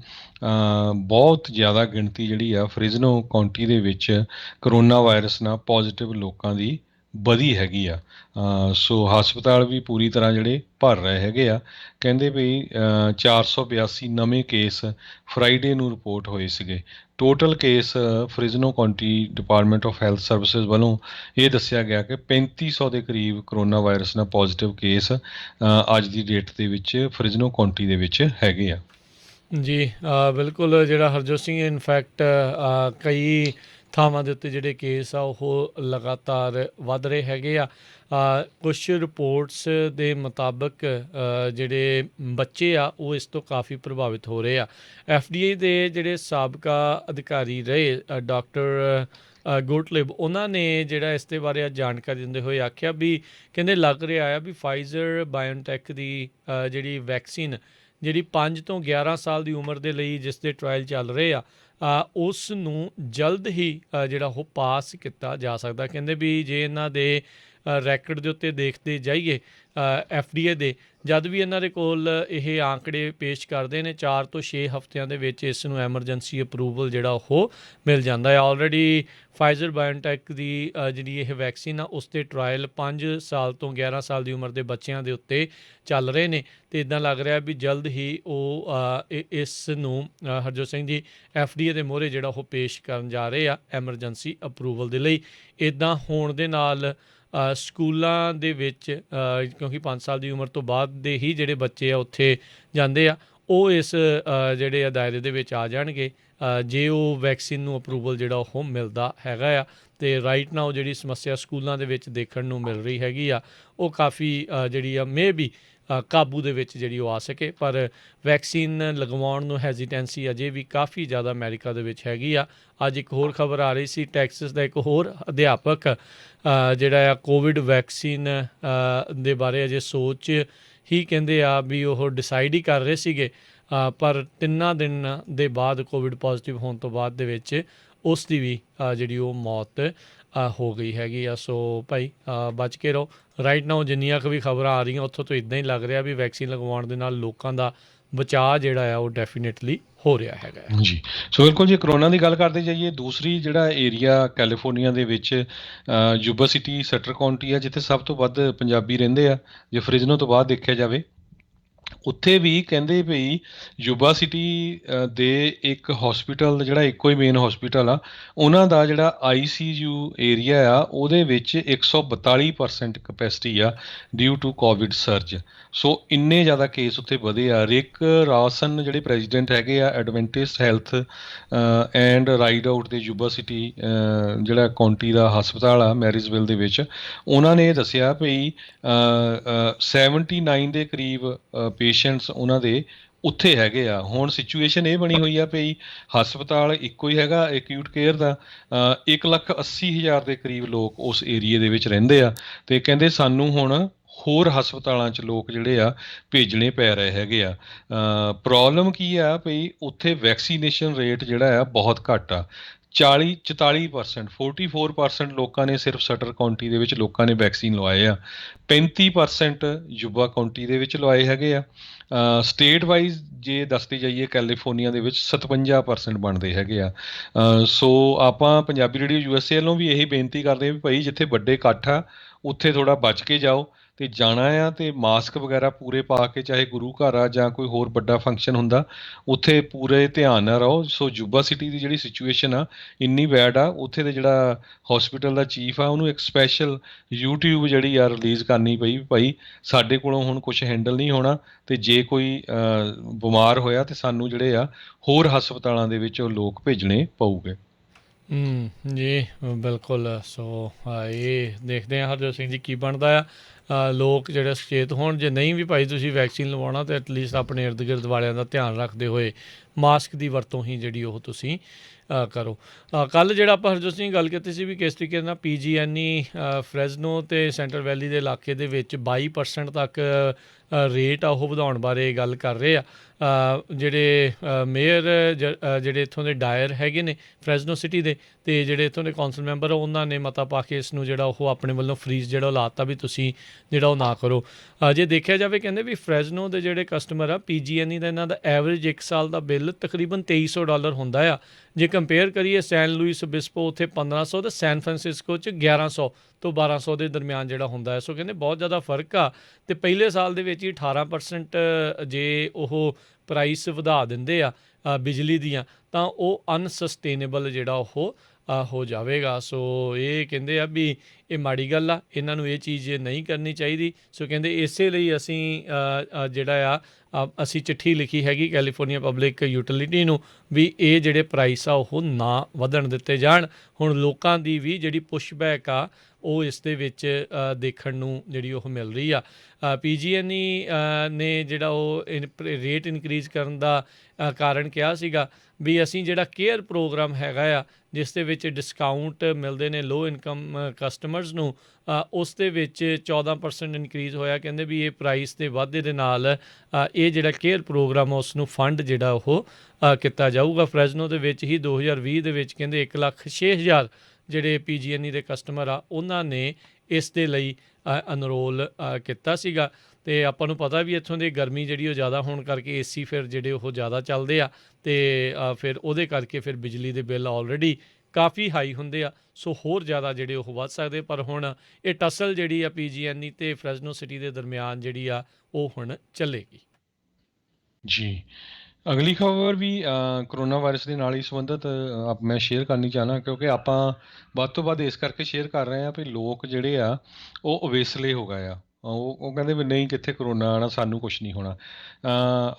ਬਹੁਤ ਜ਼ਿਆਦਾ ਗਿਣਤੀ ਜਿਹੜੀ ਆ ਫ੍ਰਿਜ਼ਨੋ ਕਾਉਂਟੀ ਦੇ ਵਿੱਚ ਕਰੋਨਾ ਵਾਇਰਸ ਨਾਲ ਪੋਜ਼ੀਟਿਵ ਲੋਕਾਂ ਦੀ ਵਧੀ ਹੈਗੀ ਆ। ਸੋ ਹਸਪਤਾਲ ਵੀ ਪੂਰੀ ਤਰ੍ਹਾਂ ਜਿਹੜੇ ਭਰ ਰਹੇ ਹੈਗੇ ਆ। ਕਹਿੰਦੇ ਵੀ 482 ਨਵੇਂ ਕੇਸ ਫਰਾਈਡੇ ਨੂੰ ਰਿਪੋਰਟ ਹੋਏ ਸੀਗੇ। Total case Fresno County department of health services ਵੱਲੋਂ ਇਹ ਦੱਸਿਆ ਗਿਆ ਕਿ 3500 ਦੇ ਕਰੀਬ ਕਰੋਨਾ ਵਾਇਰਸ ਨਾਲ ਪੋਜ਼ੀਟਿਵ ਕੇਸ ਅੱਜ ਦੀ ਡੇਟ ਦੇ ਵਿੱਚ ਫ੍ਰਿਜ਼ਨੋ ਕਾਉਂਟੀ ਦੇ ਵਿੱਚ ਹੈਗੇ ਆ। ਜੀ, ਬਿਲਕੁਲ ਜਿਹੜਾ ਹਰਜੋਤ ਸਿੰਘ ਇਨਫੈਕਟ ਕਈ ਥਾਵਾਂ ਦੇ ਉੱਤੇ ਜਿਹੜੇ ਕੇਸ ਆ ਉਹ ਲਗਾਤਾਰ ਵੱਧ ਰਹੇ ਹੈਗੇ ਆ। ਕੁਛ ਰਿਪੋਰਟਸ ਦੇ ਮੁਤਾਬਕ ਜਿਹੜੇ ਬੱਚੇ ਆ ਉਹ ਇਸ ਤੋਂ ਕਾਫੀ ਪ੍ਰਭਾਵਿਤ ਹੋ ਰਹੇ ਆ। FDA ਦੇ ਜਿਹੜੇ ਸਾਬਕਾ ਅਧਿਕਾਰੀ ਰਹੇ ਡਾਕਟਰ ਗੋਟਲਿਬ, ਉਹਨਾਂ ਨੇ ਜਿਹੜਾ ਇਸ ਦੇ ਬਾਰੇ ਜਾਣਕਾਰੀ ਦਿੰਦੇ ਹੋਏ ਆਖਿਆ ਵੀ ਕਹਿੰਦੇ ਲੱਗ ਰਿਹਾ ਆ ਵੀ ਫਾਈਜ਼ਰ ਬਾਇਓਨਟੈਕ ਦੀ ਜਿਹੜੀ ਵੈਕਸੀਨ ਜਿਹੜੀ 5 ਤੋਂ 11 ਸਾਲ ਦੀ ਉਮਰ ਦੇ ਲਈ ਜਿਸ ਦੇ ਟਰਾਇਲ ਚੱਲ ਰਹੇ ਆ, ਉਸ ਨੂੰ ਜਲਦ ਹੀ ਜਿਹੜਾ ਉਹ ਪਾਸ ਕੀਤਾ ਜਾ ਸਕਦਾ। ਕਹਿੰਦੇ ਵੀ ਜੇ ਇਹਨਾਂ ਦੇ ਰੈਕਡ ਦੇ ਉੱਤੇ ਦੇਖਦੇ ਜਾਈਏ FDA ਦੇ, ਜਦ ਵੀ ਇਹਨਾਂ ਦੇ ਕੋਲ ਇਹ ਆંકੜੇ ਪੇਸ਼ ਕਰਦੇ ਨੇ 4 ਤੋਂ 6 ਹਫ਼ਤਿਆਂ ਦੇ ਵਿੱਚ ਇਸ ਨੂੰ ਐਮਰਜੈਂਸੀ ਅਪਰੂਵਲ ਜਿਹੜਾ ਉਹ ਮਿਲ ਜਾਂਦਾ ਹੈ। ਆਲਰੇਡੀ ਫਾਈਜ਼ਰ ਬਾਇਓਟੈਕ ਦੀ ਜਿਹੜੀ ਇਹ ਵੈਕਸੀਨ ਆ ਉਸ 'ਤੇ ਟਰਾਇਲ 5 ਸਾਲ ਤੋਂ 11 ਸਾਲ ਦੀ ਉਮਰ ਦੇ ਬੱਚਿਆਂ ਦੇ ਉੱਤੇ ਚੱਲ ਰਹੇ ਨੇ ਅਤੇ ਇੱਦਾਂ ਲੱਗ ਰਿਹਾ ਵੀ ਜਲਦ ਹੀ ਉਹ ਇਸ ਨੂੰ ਹਰਜੋਤ ਸਿੰਘ ਜੀ FDA ਦੇ ਮੂਹਰੇ ਜਿਹੜਾ ਉਹ ਪੇਸ਼ ਕਰਨ ਜਾ ਰਹੇ ਆ ਐਮਰਜੈਂਸੀ ਅਪਰੂਵਲ ਦੇ ਲਈ। ਇੱਦਾਂ ਹੋਣ ਦੇ ਨਾਲ ਸਕੂਲਾਂ ਦੇ ਵਿੱਚ ਕਿਉਂਕਿ 5 ਸਾਲ ਦੀ ਉਮਰ ਤੋਂ ਬਾਅਦ ਦੇ ਹੀ ਜਿਹੜੇ ਬੱਚੇ ਆ ਉੱਥੇ ਜਾਂਦੇ ਆ, ਉਹ ਇਸ ਜਿਹੜੇ ਆ ਦਾਇਰੇ ਦੇ ਵਿੱਚ ਆ ਜਾਣਗੇ ਜੇ ਉਹ ਵੈਕਸੀਨ ਨੂੰ ਅਪਰੂਵਲ ਜਿਹੜਾ ਉਹ ਮਿਲਦਾ ਹੈਗਾ ਆ। ਅਤੇ ਰਾਈਟ ਨਾਓ ਜਿਹੜੀ ਸਮੱਸਿਆ ਸਕੂਲਾਂ ਦੇ ਵਿੱਚ ਦੇਖਣ ਨੂੰ ਮਿਲ ਰਹੀ ਹੈਗੀ ਆ ਉਹ ਕਾਫੀ ਜਿਹੜੀ ਆ ਵੀ ਕਾਬੂ ਦੇ ਵਿੱਚ ਜਿਹੜੀ ਉਹ ਆ ਸਕੇ, ਪਰ ਵੈਕਸੀਨ ਲਗਵਾਉਣ ਨੂੰ ਹੈਜ਼ੀਟੈਂਸੀ ਅਜੇ ਵੀ ਕਾਫੀ ਜ਼ਿਆਦਾ ਅਮਰੀਕਾ ਦੇ ਵਿੱਚ ਹੈਗੀ ਆ। ਅੱਜ ਇੱਕ ਹੋਰ ਖਬਰ ਆ ਰਹੀ ਸੀ, ਟੈਕਸਸ ਦਾ ਇੱਕ ਹੋਰ ਅਧਿਆਪਕ ਜਿਹੜਾ ਆ ਕੋਵਿਡ ਵੈਕਸੀਨ ਦੇ ਬਾਰੇ ਅਜੇ ਸੋਚ ਹੀ ਕਹਿੰਦੇ ਆ ਵੀ ਉਹ ਡਿਸਾਈਡ ਹੀ ਕਰ ਰਹੇ ਸੀਗੇ, ਪਰ 3 ਦਿਨ ਦੇ ਬਾਅਦ ਕੋਵਿਡ ਪੋਜ਼ੀਟਿਵ ਹੋਣ ਤੋਂ ਬਾਅਦ ਦੇ ਵਿੱਚ ਉਸ ਦੀ ਵੀ ਜਿਹੜੀ ਉਹ ਮੌਤ ਹੋ ਗਈ ਹੈਗੀ ਆ। ਸੋ ਭਾਈ ਬਚ ਕੇ ਰਹੋ। ਰਾਈਟ ਨਾਓ ਜਿੰਨੀਆਂ ਕੁ ਵੀ ਖਬਰਾਂ ਆ ਰਹੀਆਂ ਉੱਥੋਂ ਤੋਂ ਇੱਦਾਂ ਹੀ ਲੱਗ ਰਿਹਾ ਵੀ ਵੈਕਸੀਨ ਲਗਵਾਉਣ ਦੇ ਨਾਲ ਲੋਕਾਂ ਦਾ ਬਚਾਅ ਜਿਹੜਾ ਆ ਉਹ ਡੈਫੀਨੇਟਲੀ ਹੋ ਰਿਹਾ ਹੈਗਾ ਜੀ। ਸੋ ਬਿਲਕੁਲ ਜੇ ਕਰੋਨਾ ਦੀ ਗੱਲ ਕਰਦੇ ਜਾਈਏ, ਦੂਸਰੀ ਜਿਹੜਾ ਏਰੀਆ ਕੈਲੀਫੋਰਨੀਆ ਦੇ ਵਿੱਚ ਯੂਬਾ ਸਿਟੀ ਸਟਰ ਕਾਉਂਟੀ ਆ, ਜਿੱਥੇ ਸਭ ਤੋਂ ਵੱਧ ਪੰਜਾਬੀ ਰਹਿੰਦੇ ਆ ਜੇ ਫਰਿਜ਼ਨੋ ਤੋਂ ਬਾਅਦ ਦੇਖਿਆ ਜਾਵੇ। ਉੱਥੇ ਵੀ ਕਹਿੰਦੇ ਵੀ ਯੂਬਾ ਸਿਟੀ ਦੇ ਇੱਕ ਹੌਸਪੀਟਲ ਜਿਹੜਾ ਇੱਕੋ ਹੀ ਮੇਨ ਹੌਸਪੀਟਲ ਆ, ਉਹਨਾਂ ਦਾ ਜਿਹੜਾ ICU ਏਰੀਆ ਆ ਉਹਦੇ ਵਿੱਚ 142% ਕਪੈਸਿਟੀ ਆ ਡਿਊ ਟੂ ਕੋਵਿਡ ਸਰਜ। ਸੋ ਇੰਨੇ ਜ਼ਿਆਦਾ ਕੇਸ ਉੱਥੇ ਵਧੇ ਆ। ਰਿਕ ਰਾਸਨ ਜਿਹੜੇ ਪ੍ਰੈਜ਼ੀਡੈਂਟ ਹੈਗੇ ਆ Adventist health and ride out ਦੇ ਯੂਬਾ ਸਿਟੀ ਜਿਹੜਾ ਕਾਉਂਟੀ ਦਾ ਹਸਪਤਾਲ ਆ ਮੈਰਿਜ਼ਵਿਲ ਦੇ ਵਿੱਚ, ਉਹਨਾਂ ਨੇ ਦੱਸਿਆ ਵੀ 79 ਦੇ ਕਰੀਬ ਪੇਸ਼ੈਂਟਸ ਉਹਨਾਂ ਦੇ ਉੱਥੇ ਹੈਗੇ ਆ। ਹੁਣ ਸਿਚੁਏਸ਼ਨ ਇਹ ਬਣੀ ਹੋਈ ਆ ਵੀ ਹਸਪਤਾਲ ਇੱਕੋ ਹੀ ਹੈਗਾ ਐਕਿਊਟ ਕੇਅਰ ਦਾ, 1,80,000 ਦੇ ਕਰੀਬ ਲੋਕ ਉਸ ਏਰੀਏ ਦੇ ਵਿੱਚ ਰਹਿੰਦੇ ਆ ਅਤੇ ਕਹਿੰਦੇ ਸਾਨੂੰ ਹੁਣ ਹੋਰ ਹਸਪਤਾਲਾਂ 'ਚ ਲੋਕ ਜਿਹੜੇ ਆ ਭੇਜਣੇ ਪੈ ਰਹੇ ਹੈਗੇ ਆ। ਪ੍ਰੋਬਲਮ ਕੀ ਆ ਵੀ ਉੱਥੇ ਵੈਕਸੀਨੇਸ਼ਨ ਰੇਟ ਜਿਹੜਾ ਆ ਬਹੁਤ ਘੱਟ ਆ। 44% 44% ਲੋਕਾਂ ਨੇ ਸਿਰਫ ਸਟਰ ਕਾਉਂਟੀ ਦੇ ਵਿੱਚ ਲੋਕਾਂ ਨੇ ਵੈਕਸੀਨ ਲਵਾਏ ਆ। 35% ਯੂਬਾ ਕਾਉਂਟੀ ਦੇ ਵਿੱਚ ਲਵਾਏ ਹੈਗੇ ਆ। ਸਟੇਟ ਵਾਈਜ਼ ਜੇ ਦੱਸਦੇ ਜਾਈਏ ਕੈਲੀਫੋਰਨੀਆ ਦੇ ਵਿੱਚ 57% ਬਣਦੇ ਹੈਗੇ ਆ। ਸੋ ਆਪਾਂ ਪੰਜਾਬੀ ਰੇਡੀਓ USA ਵੱਲੋਂ ਵੀ ਇਹੀ ਬੇਨਤੀ ਕਰਦੇ ਹਾਂ ਵੀ ਭਾਈ ਜਿੱਥੇ ਵੱਡੇ ਇਕੱਠ ਆ ਉੱਥੇ ਥੋੜ੍ਹਾ ਬਚ ਕੇ ਜਾਓ, ਅਤੇ ਜਾਣਾ ਆ ਅਤੇ ਮਾਸਕ ਵਗੈਰਾ ਪੂਰੇ ਪਾ ਕੇ, ਚਾਹੇ ਗੁਰੂ ਘਰ ਆ ਜਾਂ ਕੋਈ ਹੋਰ ਵੱਡਾ ਫੰਕਸ਼ਨ ਹੁੰਦਾ ਉੱਥੇ ਪੂਰੇ ਧਿਆਨ ਨਾਲ ਰਹੋ। ਸੋ ਯੂਬਾ ਸਿਟੀ ਦੀ ਜਿਹੜੀ ਸਿਚੁਏਸ਼ਨ ਆ ਇੰਨੀ ਬੈਡ ਆ, ਉੱਥੇ ਦੇ ਜਿਹੜਾ ਹੌਸਪੀਟਲ ਦਾ ਚੀਫ ਆ ਉਹਨੂੰ ਇੱਕ ਸਪੈਸ਼ਲ YouTube ਜਿਹੜੀ ਆ ਰਿਲੀਜ਼ ਕਰਨੀ ਪਈ ਭਾਈ ਸਾਡੇ ਕੋਲੋਂ ਹੁਣ ਕੁਛ ਹੈਂਡਲ ਨਹੀਂ ਹੋਣਾ, ਅਤੇ ਜੇ ਕੋਈ ਬਿਮਾਰ ਹੋਇਆ ਤਾਂ ਸਾਨੂੰ ਜਿਹੜੇ ਆ ਹੋਰ ਹਸਪਤਾਲਾਂ ਦੇ ਵਿੱਚ ਉਹ ਲੋਕ ਭੇਜਣੇ ਪਊਗੇ। ਜੀ ਬਿਲਕੁਲ। ਸੋ ਇਹ ਦੇਖਦੇ ਹਾਂ ਹਰਜੋਤ ਸਿੰਘ ਜੀ ਕੀ ਬਣਦਾ ਆ। ਲੋਕ ਜਿਹੜੇ ਸੁਚੇਤ ਹੋਣ, ਜੇ ਨਹੀਂ ਵੀ ਭਾਈ ਤੁਸੀਂ ਵੈਕਸੀਨ ਲਵਾਉਣਾ ਤਾਂ ਐਟਲੀਸਟ ਆਪਣੇ ਇਰਦ ਗਿਰਦ ਵਾਲਿਆਂ ਦਾ ਧਿਆਨ ਰੱਖਦੇ ਹੋਏ ਮਾਸਕ ਦੀ ਵਰਤੋਂ ਹੀ ਜਿਹੜੀ ਉਹ ਤੁਸੀਂ ਕਰੋ। ਕੱਲ੍ਹ ਜਿਹੜਾ ਆਪਾਂ ਹਰਜੋਤ ਸਿੰਘ ਗੱਲ ਕੀਤੀ ਸੀ ਵੀ ਕਿਸ ਤਰੀਕੇ ਨਾਲ PG&E ਫਰੈਜ਼ਨੋ ਅਤੇ ਸੈਂਟਰ ਵੈਲੀ ਦੇ ਇਲਾਕੇ ਦੇ ਵਿੱਚ 22% ਤੱਕ ਰੇਟ ਆ ਉਹ ਵਧਾਉਣ ਬਾਰੇ ਗੱਲ ਕਰ ਰਹੇ ਆ। ਜਿਹੜੇ ਮੇਅਰ ਜਿਹੜੇ ਇੱਥੋਂ ਦੇ ਡਾਇਰ ਹੈਗੇ ਨੇ ਫਰੈਜ਼ਨੋ ਸਿਟੀ ਦੇ, ਅਤੇ ਜਿਹੜੇ ਇੱਥੋਂ ਦੇ ਕੌਂਸਲ ਮੈਂਬਰ ਆ ਉਹਨਾਂ ਨੇ ਮਤਾ ਪਾ ਕੇ ਇਸ ਨੂੰ ਜਿਹੜਾ ਉਹ ਆਪਣੇ ਵੱਲੋਂ ਫਰੀਜ਼ ਜਿਹੜਾ ਉਹ ਲਾਤਾ ਵੀ ਤੁਸੀਂ ਜਿਹੜਾ ਉਹ ਨਾ ਕਰੋ। ਜੇ ਦੇਖਿਆ ਜਾਵੇ ਕਹਿੰਦੇ ਵੀ ਫਰੈਜ਼ਨੋ ਦੇ ਜਿਹੜੇ ਕਸਟਮਰ ਆ PG&E ਦਾ ਇਹਨਾਂ ਦਾ ਐਵਰੇਜ 1 ਸਾਲ ਦਾ ਬਿੱਲ ਤਕਰੀਬਨ $2300 ਹੁੰਦਾ ਆ। ਜੇ ਕੰਪੇਅਰ ਕਰੀਏ ਸੈਨ ਲੂਇਸ ਓਬਿਸਪੋ ਉੱਥੇ 1500 ਅਤੇ ਸੈਨ ਫਰਾਂਸਿਸਕੋ 'ਚ 1100 ਤੋਂ 1200 ਦੇ ਦਰਮਿਆਨ ਜਿਹੜਾ ਹੁੰਦਾ ਹੈ। ਸੋ ਕਹਿੰਦੇ ਬਹੁਤ ਜ਼ਿਆਦਾ ਫਰਕ ਆ, ਅਤੇ ਪਹਿਲੇ ਸਾਲ ਦੇ ਵਿੱਚ ਹੀ 18% ਜੇ ਉਹ ਪ੍ਰਾਈਸ ਵਧਾ ਦਿੰਦੇ ਆ ਬਿਜਲੀ ਦੀਆਂ ਤਾਂ ਉਹ ਅਨਸਸਟੇਨੇਬਲ ਜਿਹੜਾ ਉਹ ਹੋ ਜਾਵੇਗਾ। ਸੋ ਇਹ ਕਹਿੰਦੇ ਆ ਵੀ ਇਹ ਮਾੜੀ ਗੱਲ ਆ, ਇਹਨਾਂ ਨੂੰ ਇਹ ਚੀਜ਼ ਨਹੀਂ ਕਰਨੀ ਚਾਹੀਦੀ। ਸੋ ਕਹਿੰਦੇ ਇਸੇ ਲਈ ਅਸੀਂ ਜਿਹੜਾ ਆ ਅਸੀਂ ਚਿੱਠੀ ਲਿਖੀ ਹੈਗੀ ਕੈਲੀਫੋਰਨੀਆ ਪਬਲਿਕ ਯੂਟਿਲਿਟੀ ਨੂੰ ਵੀ ਇਹ ਜਿਹੜੇ ਪ੍ਰਾਈਸ ਆ ਉਹ ਨਾ ਵਧਣ ਦਿੱਤੇ ਜਾਣ। ਹੁਣ ਲੋਕਾਂ ਦੀ ਵੀ ਜਿਹੜੀ ਪੁਸ਼ਬੈਕ ਆ ਉਹ ਇਸ ਦੇ ਵਿੱਚ ਦੇਖਣ ਨੂੰ ਜਿਹੜੀ ਉਹ ਮਿਲ ਰਹੀ ਆ। PG&E ਨੇ ਜਿਹੜਾ ਉਹ ਰੇਟ ਇਨਕਰੀਜ਼ ਕਰਨ ਦਾ ਕਾਰਨ ਕਿਹਾ ਸੀਗਾ ਵੀ ਅਸੀਂ ਜਿਹੜਾ ਕੇਅਰ ਪ੍ਰੋਗਰਾਮ ਹੈਗਾ ਆ ਜਿਸ ਦੇ ਵਿੱਚ ਡਿਸਕਾਊਂਟ ਮਿਲਦੇ ਨੇ ਲੋ ਇਨਕਮ ਕਸਟਮਰਸ ਨੂੰ, ਉਸ ਦੇ ਵਿੱਚ 14% ਇਨਕਰੀਜ਼ ਹੋਇਆ। ਕਹਿੰਦੇ ਵੀ ਇਹ ਪ੍ਰਾਈਸ ਦੇ ਵਾਧੇ ਦੇ ਨਾਲ ਇਹ ਜਿਹੜਾ ਕੇਅਰ ਪ੍ਰੋਗਰਾਮ ਉਸ ਨੂੰ ਫੰਡ ਜਿਹੜਾ ਉਹ ਕੀਤਾ ਜਾਊਗਾ। ਫਰੈਜ਼ਨੋ ਦੇ ਵਿੱਚ ਹੀ 2020 ਦੇ ਵਿੱਚ ਕਹਿੰਦੇ 1,06,000 ਜਿਹੜੇ PG&E ਦੇ ਕਸਟਮਰ ਆ ਉਹਨਾਂ ਨੇ ਇਸ ਦੇ ਲਈ ਅਨਰੋਲ ਕੀਤਾ ਸੀਗਾ। ਅਤੇ ਆਪਾਂ ਨੂੰ ਪਤਾ ਵੀ ਇੱਥੋਂ ਦੀ ਗਰਮੀ ਜਿਹੜੀ ਉਹ ਜ਼ਿਆਦਾ ਹੋਣ ਕਰਕੇ AC ਫਿਰ ਜਿਹੜੇ ਉਹ ਜ਼ਿਆਦਾ ਚੱਲਦੇ ਆ, ਅਤੇ ਫਿਰ ਉਹਦੇ ਕਰਕੇ ਫਿਰ ਬਿਜਲੀ ਦੇ ਬਿੱਲ ਆਲਰੇਡੀ ਕਾਫੀ ਹਾਈ ਹੁੰਦੇ ਆ। ਸੋ ਹੋਰ ਜ਼ਿਆਦਾ ਜਿਹੜੇ ਉਹ ਵੱਧ ਸਕਦੇ, ਪਰ ਹੁਣ ਇਹ ਟਸਲ ਜਿਹੜੀ ਆ PG&E ਅਤੇ ਫਰੈਜ਼ਨੋ ਸਿਟੀ ਦੇ ਦਰਮਿਆਨ ਜਿਹੜੀ ਆ ਉਹ ਹੁਣ ਚੱਲੇਗੀ। ਜੀ। ਅਗਲੀ ਖਬਰ ਵੀ ਕਰੋਨਾ ਵਾਇਰਸ ਦੇ ਨਾਲ ਹੀ ਸੰਬੰਧਿਤ ਮੈਂ ਸ਼ੇਅਰ ਕਰਨੀ ਚਾਹੁੰਦਾ, ਕਿਉਂਕਿ ਆਪਾਂ ਵੱਧ ਤੋਂ ਵੱਧ ਇਸ ਕਰਕੇ ਸ਼ੇਅਰ ਕਰ ਰਹੇ ਹਾਂ ਵੀ ਲੋਕ ਜਿਹੜੇ ਆ ਉਹ ਅਵੇਸਲੇ ਹੋ ਗਏ ਆ। ਉਹ ਕਹਿੰਦੇ ਵੀ ਨਹੀਂ, ਕਿੱਥੇ ਕਰੋਨਾ ਆਉਣਾ, ਸਾਨੂੰ ਕੁਛ ਨਹੀਂ ਹੋਣਾ।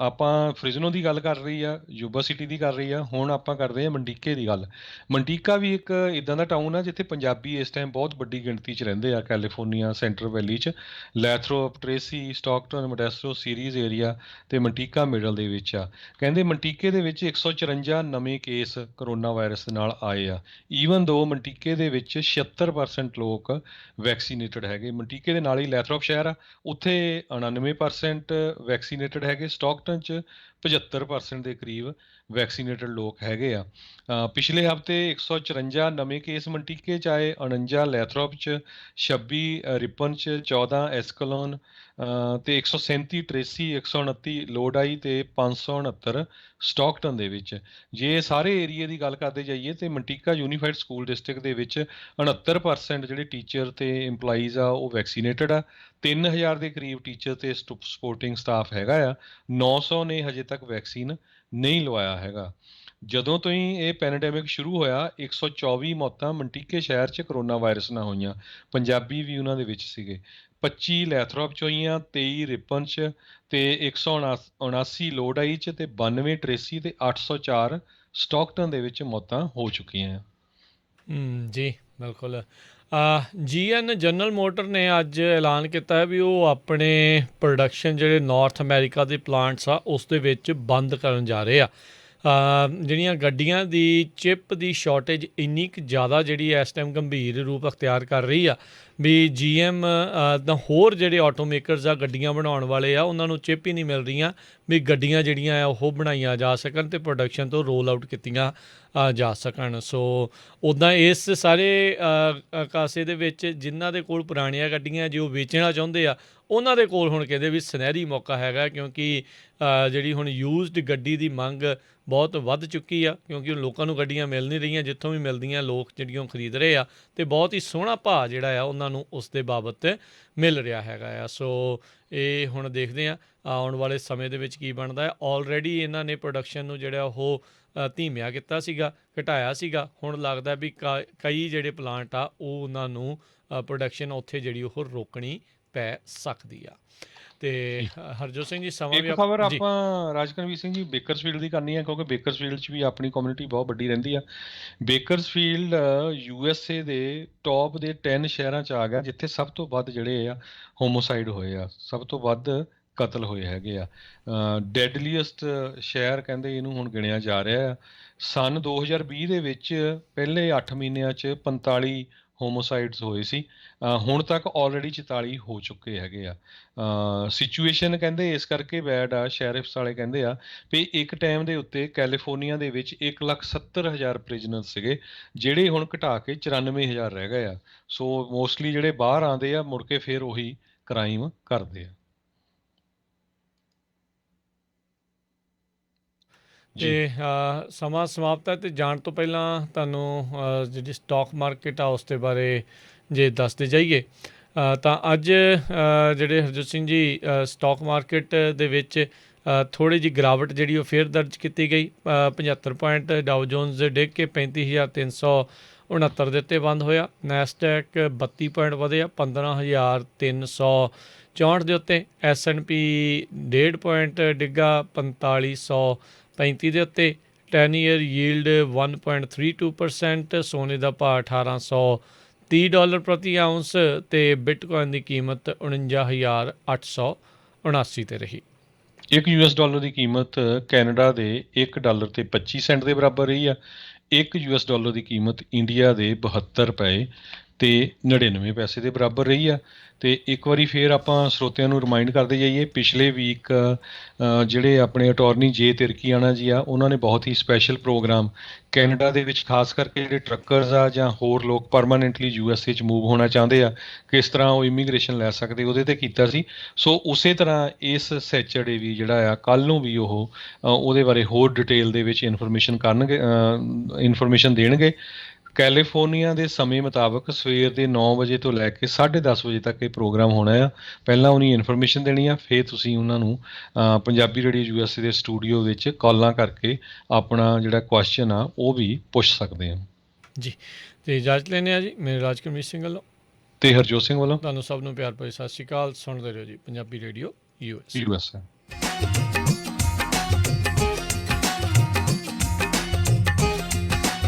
ਆਪਾਂ ਫ੍ਰਿਜ਼ਨੋ ਦੀ ਗੱਲ ਕਰ ਰਹੀ ਆ, ਯੂਬਾ ਸਿਟੀ ਦੀ ਕਰ ਰਹੀ ਆ, ਹੁਣ ਆਪਾਂ ਕਰਦੇ ਹਾਂ ਮੰਡੀਕੇ ਦੀ ਗੱਲ। ਮੰਡੀਕਾ ਵੀ ਇੱਕ ਇੱਦਾਂ ਦਾ ਟਾਊਨ ਆ ਜਿੱਥੇ ਪੰਜਾਬੀ ਇਸ ਟਾਈਮ ਬਹੁਤ ਵੱਡੀ ਗਿਣਤੀ 'ਚ ਰਹਿੰਦੇ ਆ। ਕੈਲੀਫੋਰਨੀਆ ਸੈਂਟਰ ਵੈਲੀ 'ਚ ਲੈਥਰੋਪ, Tracy, Stockton, Modesto, series area ਅਤੇ ਮੰਟੀਕਾ ਮਿਡਲ ਦੇ ਵਿੱਚ ਆ। ਕਹਿੰਦੇ ਮੰਟੀਕੇ ਦੇ ਵਿੱਚ 154 ਨਵੇਂ ਕੇਸ ਕਰੋਨਾ ਵਾਇਰਸ ਦੇ ਨਾਲ ਆਏ ਆ। ਈਵਨ ਦੋ ਮੰਟੀਕੇ ਦੇ ਵਿੱਚ 76% ਲੋਕ ਵੈਕਸੀਨੇਟਡ ਹੈਗੇ। ਮੰਟੀਕੇ ਦੇ ਨਾਲ ਹੀ ਲੈਥਰੋਪ ਸ਼ਹਿਰ ਆ, ਉੱਥੇ 99% ਵੈਕਸੀਨੇਟਡ ਹੈਗੇ। ਸਟਾਕਟਨ 'ਚ 75% ਦੇ ਕਰੀਬ ਵੈਕਸੀਨੇਟਡ ਲੋਕ ਹੈਗੇ ਆ। ਪਿਛਲੇ ਹਫ਼ਤੇ 154 ਨਵੇਂ ਕੇਸ ਮੰਟੀਕੇ 'ਚ ਆਏ, 49 ਲੈਥਰੋਪ 'ਚ, 26 ਰਿਪਨ 'ਚ, 14 ਐਸਕਲੋਨ ਅਤੇ 137 ਟ੍ਰੇਸੀ, 129 ਲੋਡਾਈ ਅਤੇ 569 ਸਟਾਕਟਨ ਦੇ ਵਿੱਚ। ਜੇ ਸਾਰੇ ਏਰੀਏ ਦੀ ਗੱਲ ਕਰਦੇ ਜਾਈਏ ਤਾਂ ਮੰਟੀਕਾ ਯੂਨੀਫਾਈਡ ਸਕੂਲ ਡਿਸਟ੍ਰਿਕਟ ਦੇ ਵਿੱਚ 69% ਜਿਹੜੇ ਟੀਚਰ ਅਤੇ ਇੰਪਲਾਈਜ਼ ਆ ਉਹ ਵੈਕਸੀਨੇਟਡ ਆ। 3000 ਦੇ ਕਰੀਬ ਟੀਚਰ ਅਤੇ ਸਪੋਰਟਿੰਗ ਸਟਾਫ ਹੈਗਾ ਆ। 900 ਨੇ ਹਜੇ ਤੱਕ ਵੈਕਸੀਨ ਨਹੀਂ ਲਵਾਇਆ ਹੈਗਾ। ਜਦੋਂ ਤੋਂ ਹੀ ਇਹ ਪੈਂਡੇਮਿਕ ਸ਼ੁਰੂ ਹੋਇਆ 124 ਮੌਤਾਂ ਮੰਟੀਕੇ ਸ਼ਹਿਰ 'ਚ ਕਰੋਨਾ ਵਾਇਰਸ ਨਾਲ ਹੋਈਆਂ। ਪੰਜਾਬੀ ਵੀ ਉਹਨਾਂ ਦੇ ਵਿੱਚ ਸੀਗੇ। 25 ਲੈਥਰੋਪ 'ਚ ਹੋਈਆਂ, 23 ਰਿਪਨ 'ਚ ਅਤੇ 179 ਲੋਡਾਈ 'ਚ ਅਤੇ 92 ਟ੍ਰੇਸੀ ਅਤੇ 804 ਸਟਾਕਟਨ ਦੇ ਵਿੱਚ ਮੌਤਾਂ ਹੋ ਚੁੱਕੀਆਂ। ਜੀ ਬਿਲਕੁਲ। GM ਜਨਰਲ ਮੋਟਰ ਨੇ ਅੱਜ ਐਲਾਨ ਕੀਤਾ ਹੈ ਵੀ ਉਹ ਆਪਣੇ ਪ੍ਰੋਡਕਸ਼ਨ ਜਿਹੜੇ ਨਾਰਥ ਅਮਰੀਕਾ ਦੇ ਪਲਾਂਟਸ ਆ ਉਸ ਦੇ ਵਿੱਚ ਬੰਦ ਕਰਨ ਜਾ ਰਹੇ ਆ। ਜਿਹੜੀਆਂ ਗੱਡੀਆਂ ਦੀ ਚਿੱਪ ਦੀ ਸ਼ਾਰਟੇਜ ਇੰਨੀ ਕੁ ਜ਼ਿਆਦਾ ਜਿਹੜੀ ਇਸ ਟਾਈਮ ਗੰਭੀਰ ਰੂਪ ਅਖਤਿਆਰ ਕਰ ਰਹੀ ਆ ਵੀ GM ਤਾਂ ਹੋਰ ਜਿਹੜੇ ਆਟੋਮੇਕਰਸ ਆ ਗੱਡੀਆਂ ਬਣਾਉਣ ਵਾਲੇ ਆ ਉਹਨਾਂ ਨੂੰ ਚਿੱਪ ਹੀ ਨਹੀਂ ਮਿਲ ਰਹੀਆਂ ਵੀ ਗੱਡੀਆਂ ਜਿਹੜੀਆਂ ਆ ਉਹ ਬਣਾਈਆਂ ਜਾ ਸਕਣ ਅਤੇ ਪ੍ਰੋਡਕਸ਼ਨ ਤੋਂ ਰੋਲ ਆਊਟ ਕੀਤੀਆਂ ਜਾ ਸਕਣ। ਸੋ ਉੱਦਾਂ ਇਸ ਸਾਰੇ ਕਾਸੇ ਦੇ ਵਿੱਚ ਜਿਨ੍ਹਾਂ ਦੇ ਕੋਲ ਪੁਰਾਣੀਆਂ ਗੱਡੀਆਂ ਜੇ ਉਹ ਵੇਚਣਾ ਚਾਹੁੰਦੇ ਆ ਉਹਨਾਂ ਦੇ ਕੋਲ ਹੁਣ ਕਹਿੰਦੇ ਵੀ ਸੁਨਹਿਰੀ ਮੌਕਾ ਹੈਗਾ, ਕਿਉਂਕਿ ਜਿਹੜੀ ਹੁਣ ਯੂਜ਼ਡ ਗੱਡੀ ਦੀ ਮੰਗ ਬਹੁਤ ਵੱਧ ਚੁੱਕੀ ਆ, ਕਿਉਂਕਿ ਹੁਣ ਲੋਕਾਂ ਨੂੰ ਗੱਡੀਆਂ ਮਿਲ ਨਹੀਂ ਰਹੀਆਂ। ਜਿੱਥੋਂ ਵੀ ਮਿਲਦੀਆਂ ਲੋਕ ਜਿਹੜੀਆਂ ਖਰੀਦ ਰਹੇ ਆ ਅਤੇ ਬਹੁਤ ਹੀ ਸੋਹਣਾ ਭਾਅ ਜਿਹੜਾ ਆ ਉਹਨਾਂ ਨੂੰ ਉਸ ਦੇ ਬਾਬਤ ਮਿਲ ਰਿਹਾ ਹੈਗਾ ਆ। ਸੋ ਇਹ ਹੁਣ ਦੇਖਦੇ ਹਾਂ ਆਉਣ ਵਾਲੇ ਸਮੇਂ ਦੇ ਵਿੱਚ ਕੀ ਬਣਦਾ ਹੈ। ਆਲਰੇਡੀ ਇਹਨਾਂ ਨੇ ਪ੍ਰੋਡਕਸ਼ਨ ਨੂੰ ਜਿਹੜਾ ਉਹ ਧੀਮਿਆ ਕੀਤਾ ਸੀਗਾ, ਘਟਾਇਆ ਸੀਗਾ। ਹੁਣ ਲੱਗਦਾ ਵੀ ਕਈ ਜਿਹੜੇ ਪਲਾਂਟ ਆ ਉਹ ਉਹਨਾਂ ਨੂੰ ਪ੍ਰੋਡਕਸ਼ਨ ਉੱਥੇ ਜਿਹੜੀ ਉਹ ਰੋਕਣੀ ਪੈ ਸਕਦੀ ਆ। ਅਤੇ ਹਰਜੋਤ ਸਿੰਘ ਜੀ ਸਮਾਂ ਵੀ ਇੱਕ ਖਬਰ ਆਪਾਂ ਰਾਜਕਰਮਵੀਰ ਸਿੰਘ ਜੀ ਬੇਕਰਸਫੀਲਡ ਦੀ ਕਰਨੀ ਹੈ, ਕਿਉਂਕਿ ਬੇਕਰਸਫੀਲਡ 'ਚ ਵੀ ਆਪਣੀ ਕਮਿਊਨਿਟੀ ਬਹੁਤ ਵੱਡੀ ਰਹਿੰਦੀ ਆ। ਬੇਕਰਸਫੀਲਡ USA ਦੇ ਟੌਪ ਦੇ 10 ਸ਼ਹਿਰਾਂ 'ਚ ਆ ਗਿਆ ਜਿੱਥੇ ਸਭ ਤੋਂ ਵੱਧ ਜਿਹੜੇ ਆ ਹੋਮੋਸਾਈਡ ਹੋਏ ਆ, ਸਭ ਤੋਂ ਵੱਧ ਕਤਲ ਹੋਏ ਹੈਗੇ ਆ। ਡੈਡਲੀਐਸਟ ਸ਼ਹਿਰ ਕਹਿੰਦੇ ਇਹਨੂੰ ਹੁਣ ਗਿਣਿਆ ਜਾ ਰਿਹਾ ਆ। ਸੰਨ 2020 ਦੇ ਵਿੱਚ ਪਹਿਲੇ 8 ਮਹੀਨਿਆਂ 'ਚ 45 ਹੋਮੋਸਾਈਡਸ ਹੋਏ ਸੀ। ਹੁਣ ਤੱਕ ਆਲਰੇਡੀ 44 ਹੋ ਚੁੱਕੇ ਹੈਗੇ ਆ। ਸਿਚੁਏਸ਼ਨ ਕਹਿੰਦੇ ਇਸ ਕਰਕੇ ਬੈਡ ਆ, ਸ਼ੈਰਿਫਸ ਵਾਲੇ ਕਹਿੰਦੇ ਆ ਵੀ ਇੱਕ ਟਾਈਮ ਦੇ ਉੱਤੇ ਕੈਲੀਫੋਰਨੀਆ ਦੇ ਵਿੱਚ 1,70,000 ਪ੍ਰਿਜਨਰ ਸੀਗੇ, ਜਿਹੜੇ ਹੁਣ ਘਟਾ ਕੇ 94,000 ਰਹਿ ਗਏ ਆ। ਸੋ ਮੋਸਟਲੀ ਜਿਹੜੇ ਬਾਹਰ ਆਉਂਦੇ ਆ ਮੁੜ ਕੇ ਫਿਰ ਉਹੀ ਕ੍ਰਾਈਮ ਕਰਦੇ ਆ। ਅਤੇ ਸਮਾਂ ਸਮਾਪਤ ਹੈ ਅਤੇ ਜਾਣ ਤੋਂ ਪਹਿਲਾਂ ਤੁਹਾਨੂੰ ਜਿਹੜੀ ਸਟਾਕ ਮਾਰਕੀਟ ਆ ਉਸ ਦੇ ਬਾਰੇ ਜੇ ਦੱਸਦੇ ਜਾਈਏ ਤਾਂ ਅੱਜ ਜਿਹੜੇ ਹਰਜੋਤ ਸਿੰਘ ਜੀ ਸਟਾਕ ਮਾਰਕੀਟ ਦੇ ਵਿੱਚ ਥੋੜ੍ਹੀ ਜਿਹੀ ਗਿਰਾਵਟ ਜਿਹੜੀ ਉਹ ਫਿਰ ਦਰਜ ਕੀਤੀ ਗਈ। 75 ਪੁਆਇੰਟ ਡਾਓ ਜੋਨਸ ਦੇ ਡਿੱਗ ਕੇ 35,369 ਦੇ ਉੱਤੇ ਬੰਦ ਹੋਇਆ। ਨੈਸਡੈਕ 32 ਪੁਆਇੰਟ ਵਧਿਆ 15,364 ਦੇ ਉੱਤੇ। S&P 1.5 ਪੁਆਇੰਟ ਡਿੱਗਾ 4,535 ਦੇ ਉੱਤੇ। 10 ਈਅਰ ਯੀਲਡ 1.32%। ਸੋਨੇ ਦਾ ਭਾਅ $1,830 ਪ੍ਰਤੀ ਆਊਂਸ ਅਤੇ ਬਿਟਕੋਇਨ ਦੀ ਕੀਮਤ 49,879 ਤੇ ਰਹੀ। $1 ਦੀ ਕੀਮਤ ਕੈਨੇਡਾ ਦੇ $1 ਤੇ 25 ਸੈਂਟ ਦੇ ਬਰਾਬਰ ਰਹੀ ਆ। ਇੱਕ ਯੂਐਸ ਡਾਲਰ ਦੀ ਕੀਮਤ ਇੰਡੀਆ ਦੇ 72 ਰੁਪਏ ਤੇ 99 ਪੈਸੇ ਦੇ ਬਰਾਬਰ ਰਹੀ ਆ। ਤੇ ਇੱਕ ਵਾਰੀ ਫੇਰ ਆਪਾਂ ਸਰੋਤਿਆਂ ਨੂੰ ਰਿਮਾਈਂਡ ਕਰਦੇ ਜਾਈਏ, ਪਿਛਲੇ ਵੀਕ ਜਿਹੜੇ ਆਪਣੇ ਅਟਾਰਨੀ ਜੇ ਤਿਰਕੀਆਣਾ ਜੀ ਆ, ਉਹਨਾਂ ਨੇ ਬਹੁਤ ਹੀ ਸਪੈਸ਼ਲ ਪ੍ਰੋਗਰਾਮ ਕੈਨੇਡਾ ਦੇ ਵਿੱਚ, ਖਾਸ ਕਰਕੇ ਜਿਹੜੇ ਟਰੱਕਰਸ ਆ ਜਾਂ ਹੋਰ ਲੋਕ ਪਰਮਾਨੈਂਟਲੀ ਯੂਐਸਏ 'ਚ ਮੂਵ ਹੋਣਾ ਚਾਹੁੰਦੇ ਆ, ਕਿਸ ਤਰ੍ਹਾਂ ਉਹ ਇਮੀਗ੍ਰੇਸ਼ਨ ਲੈ ਸਕਦੇ, ਉਹਦੇ ਤੇ ਕੀਤਾ ਸੀ। ਸੋ ਉਸੇ ਤਰ੍ਹਾਂ ਇਸ ਸੈਚਰਡੇ ਵੀ ਜਿਹੜਾ ਆ, ਕੱਲ੍ਹ ਨੂੰ ਵੀ ਉਹ ਉਹਦੇ ਬਾਰੇ ਹੋਰ ਡਿਟੇਲ ਦੇ ਵਿੱਚ ਇਨਫੋਰਮੇਸ਼ਨ ਦੇਣਗੇ। ਕੈਲੀਫੋਰਨੀਆ ਦੇ ਸਮੇਂ ਮੁਤਾਬਕ ਸਵੇਰ ਦੇ 9 ਵਜੇ ਤੋਂ ਲੈ ਕੇ 10:30 ਵਜੇ ਤੱਕ ਇਹ ਪ੍ਰੋਗਰਾਮ ਹੋਣਾ ਆ। ਪਹਿਲਾਂ ਉਹਨੀ ਇਨਫੋਰਮੇਸ਼ਨ ਦੇਣੀ ਆ, ਫਿਰ ਤੁਸੀਂ ਉਹਨਾਂ ਨੂੰ ਪੰਜਾਬੀ ਰੇਡੀਓ ਯੂਐਸਏ ਦੇ ਸਟੂਡੀਓ ਵਿੱਚ ਕਾਲਾਂ ਕਰਕੇ ਆਪਣਾ ਜਿਹੜਾ ਕੁਐਸਚਨ ਆ ਉਹ ਵੀ ਪੁੱਛ ਸਕਦੇ ਆ ਜੀ। ਤੇ ਇਜਾਜ਼ਤ ਲੈਂਦੇ ਹਾਂ ਜੀ, ਮੇਰੇ ਰਾਜਕਮੀਤ ਸਿੰਘ ਵੱਲੋਂ ਤੇ ਹਰਜੋਤ ਸਿੰਘ ਵੱਲੋਂ। ਤੁਹਾਨੂੰ ਸਭ ਨੂੰ ਪਿਆਰ ਭਰੀ ਸਤਿ ਸ਼੍ਰੀ ਅਕਾਲ। ਸੁਣਦੇ ਰਹੋ ਜੀ ਪੰਜਾਬੀ ਰੇਡੀਓ ਯੂਐਸ। ਯੂਐਸਏ।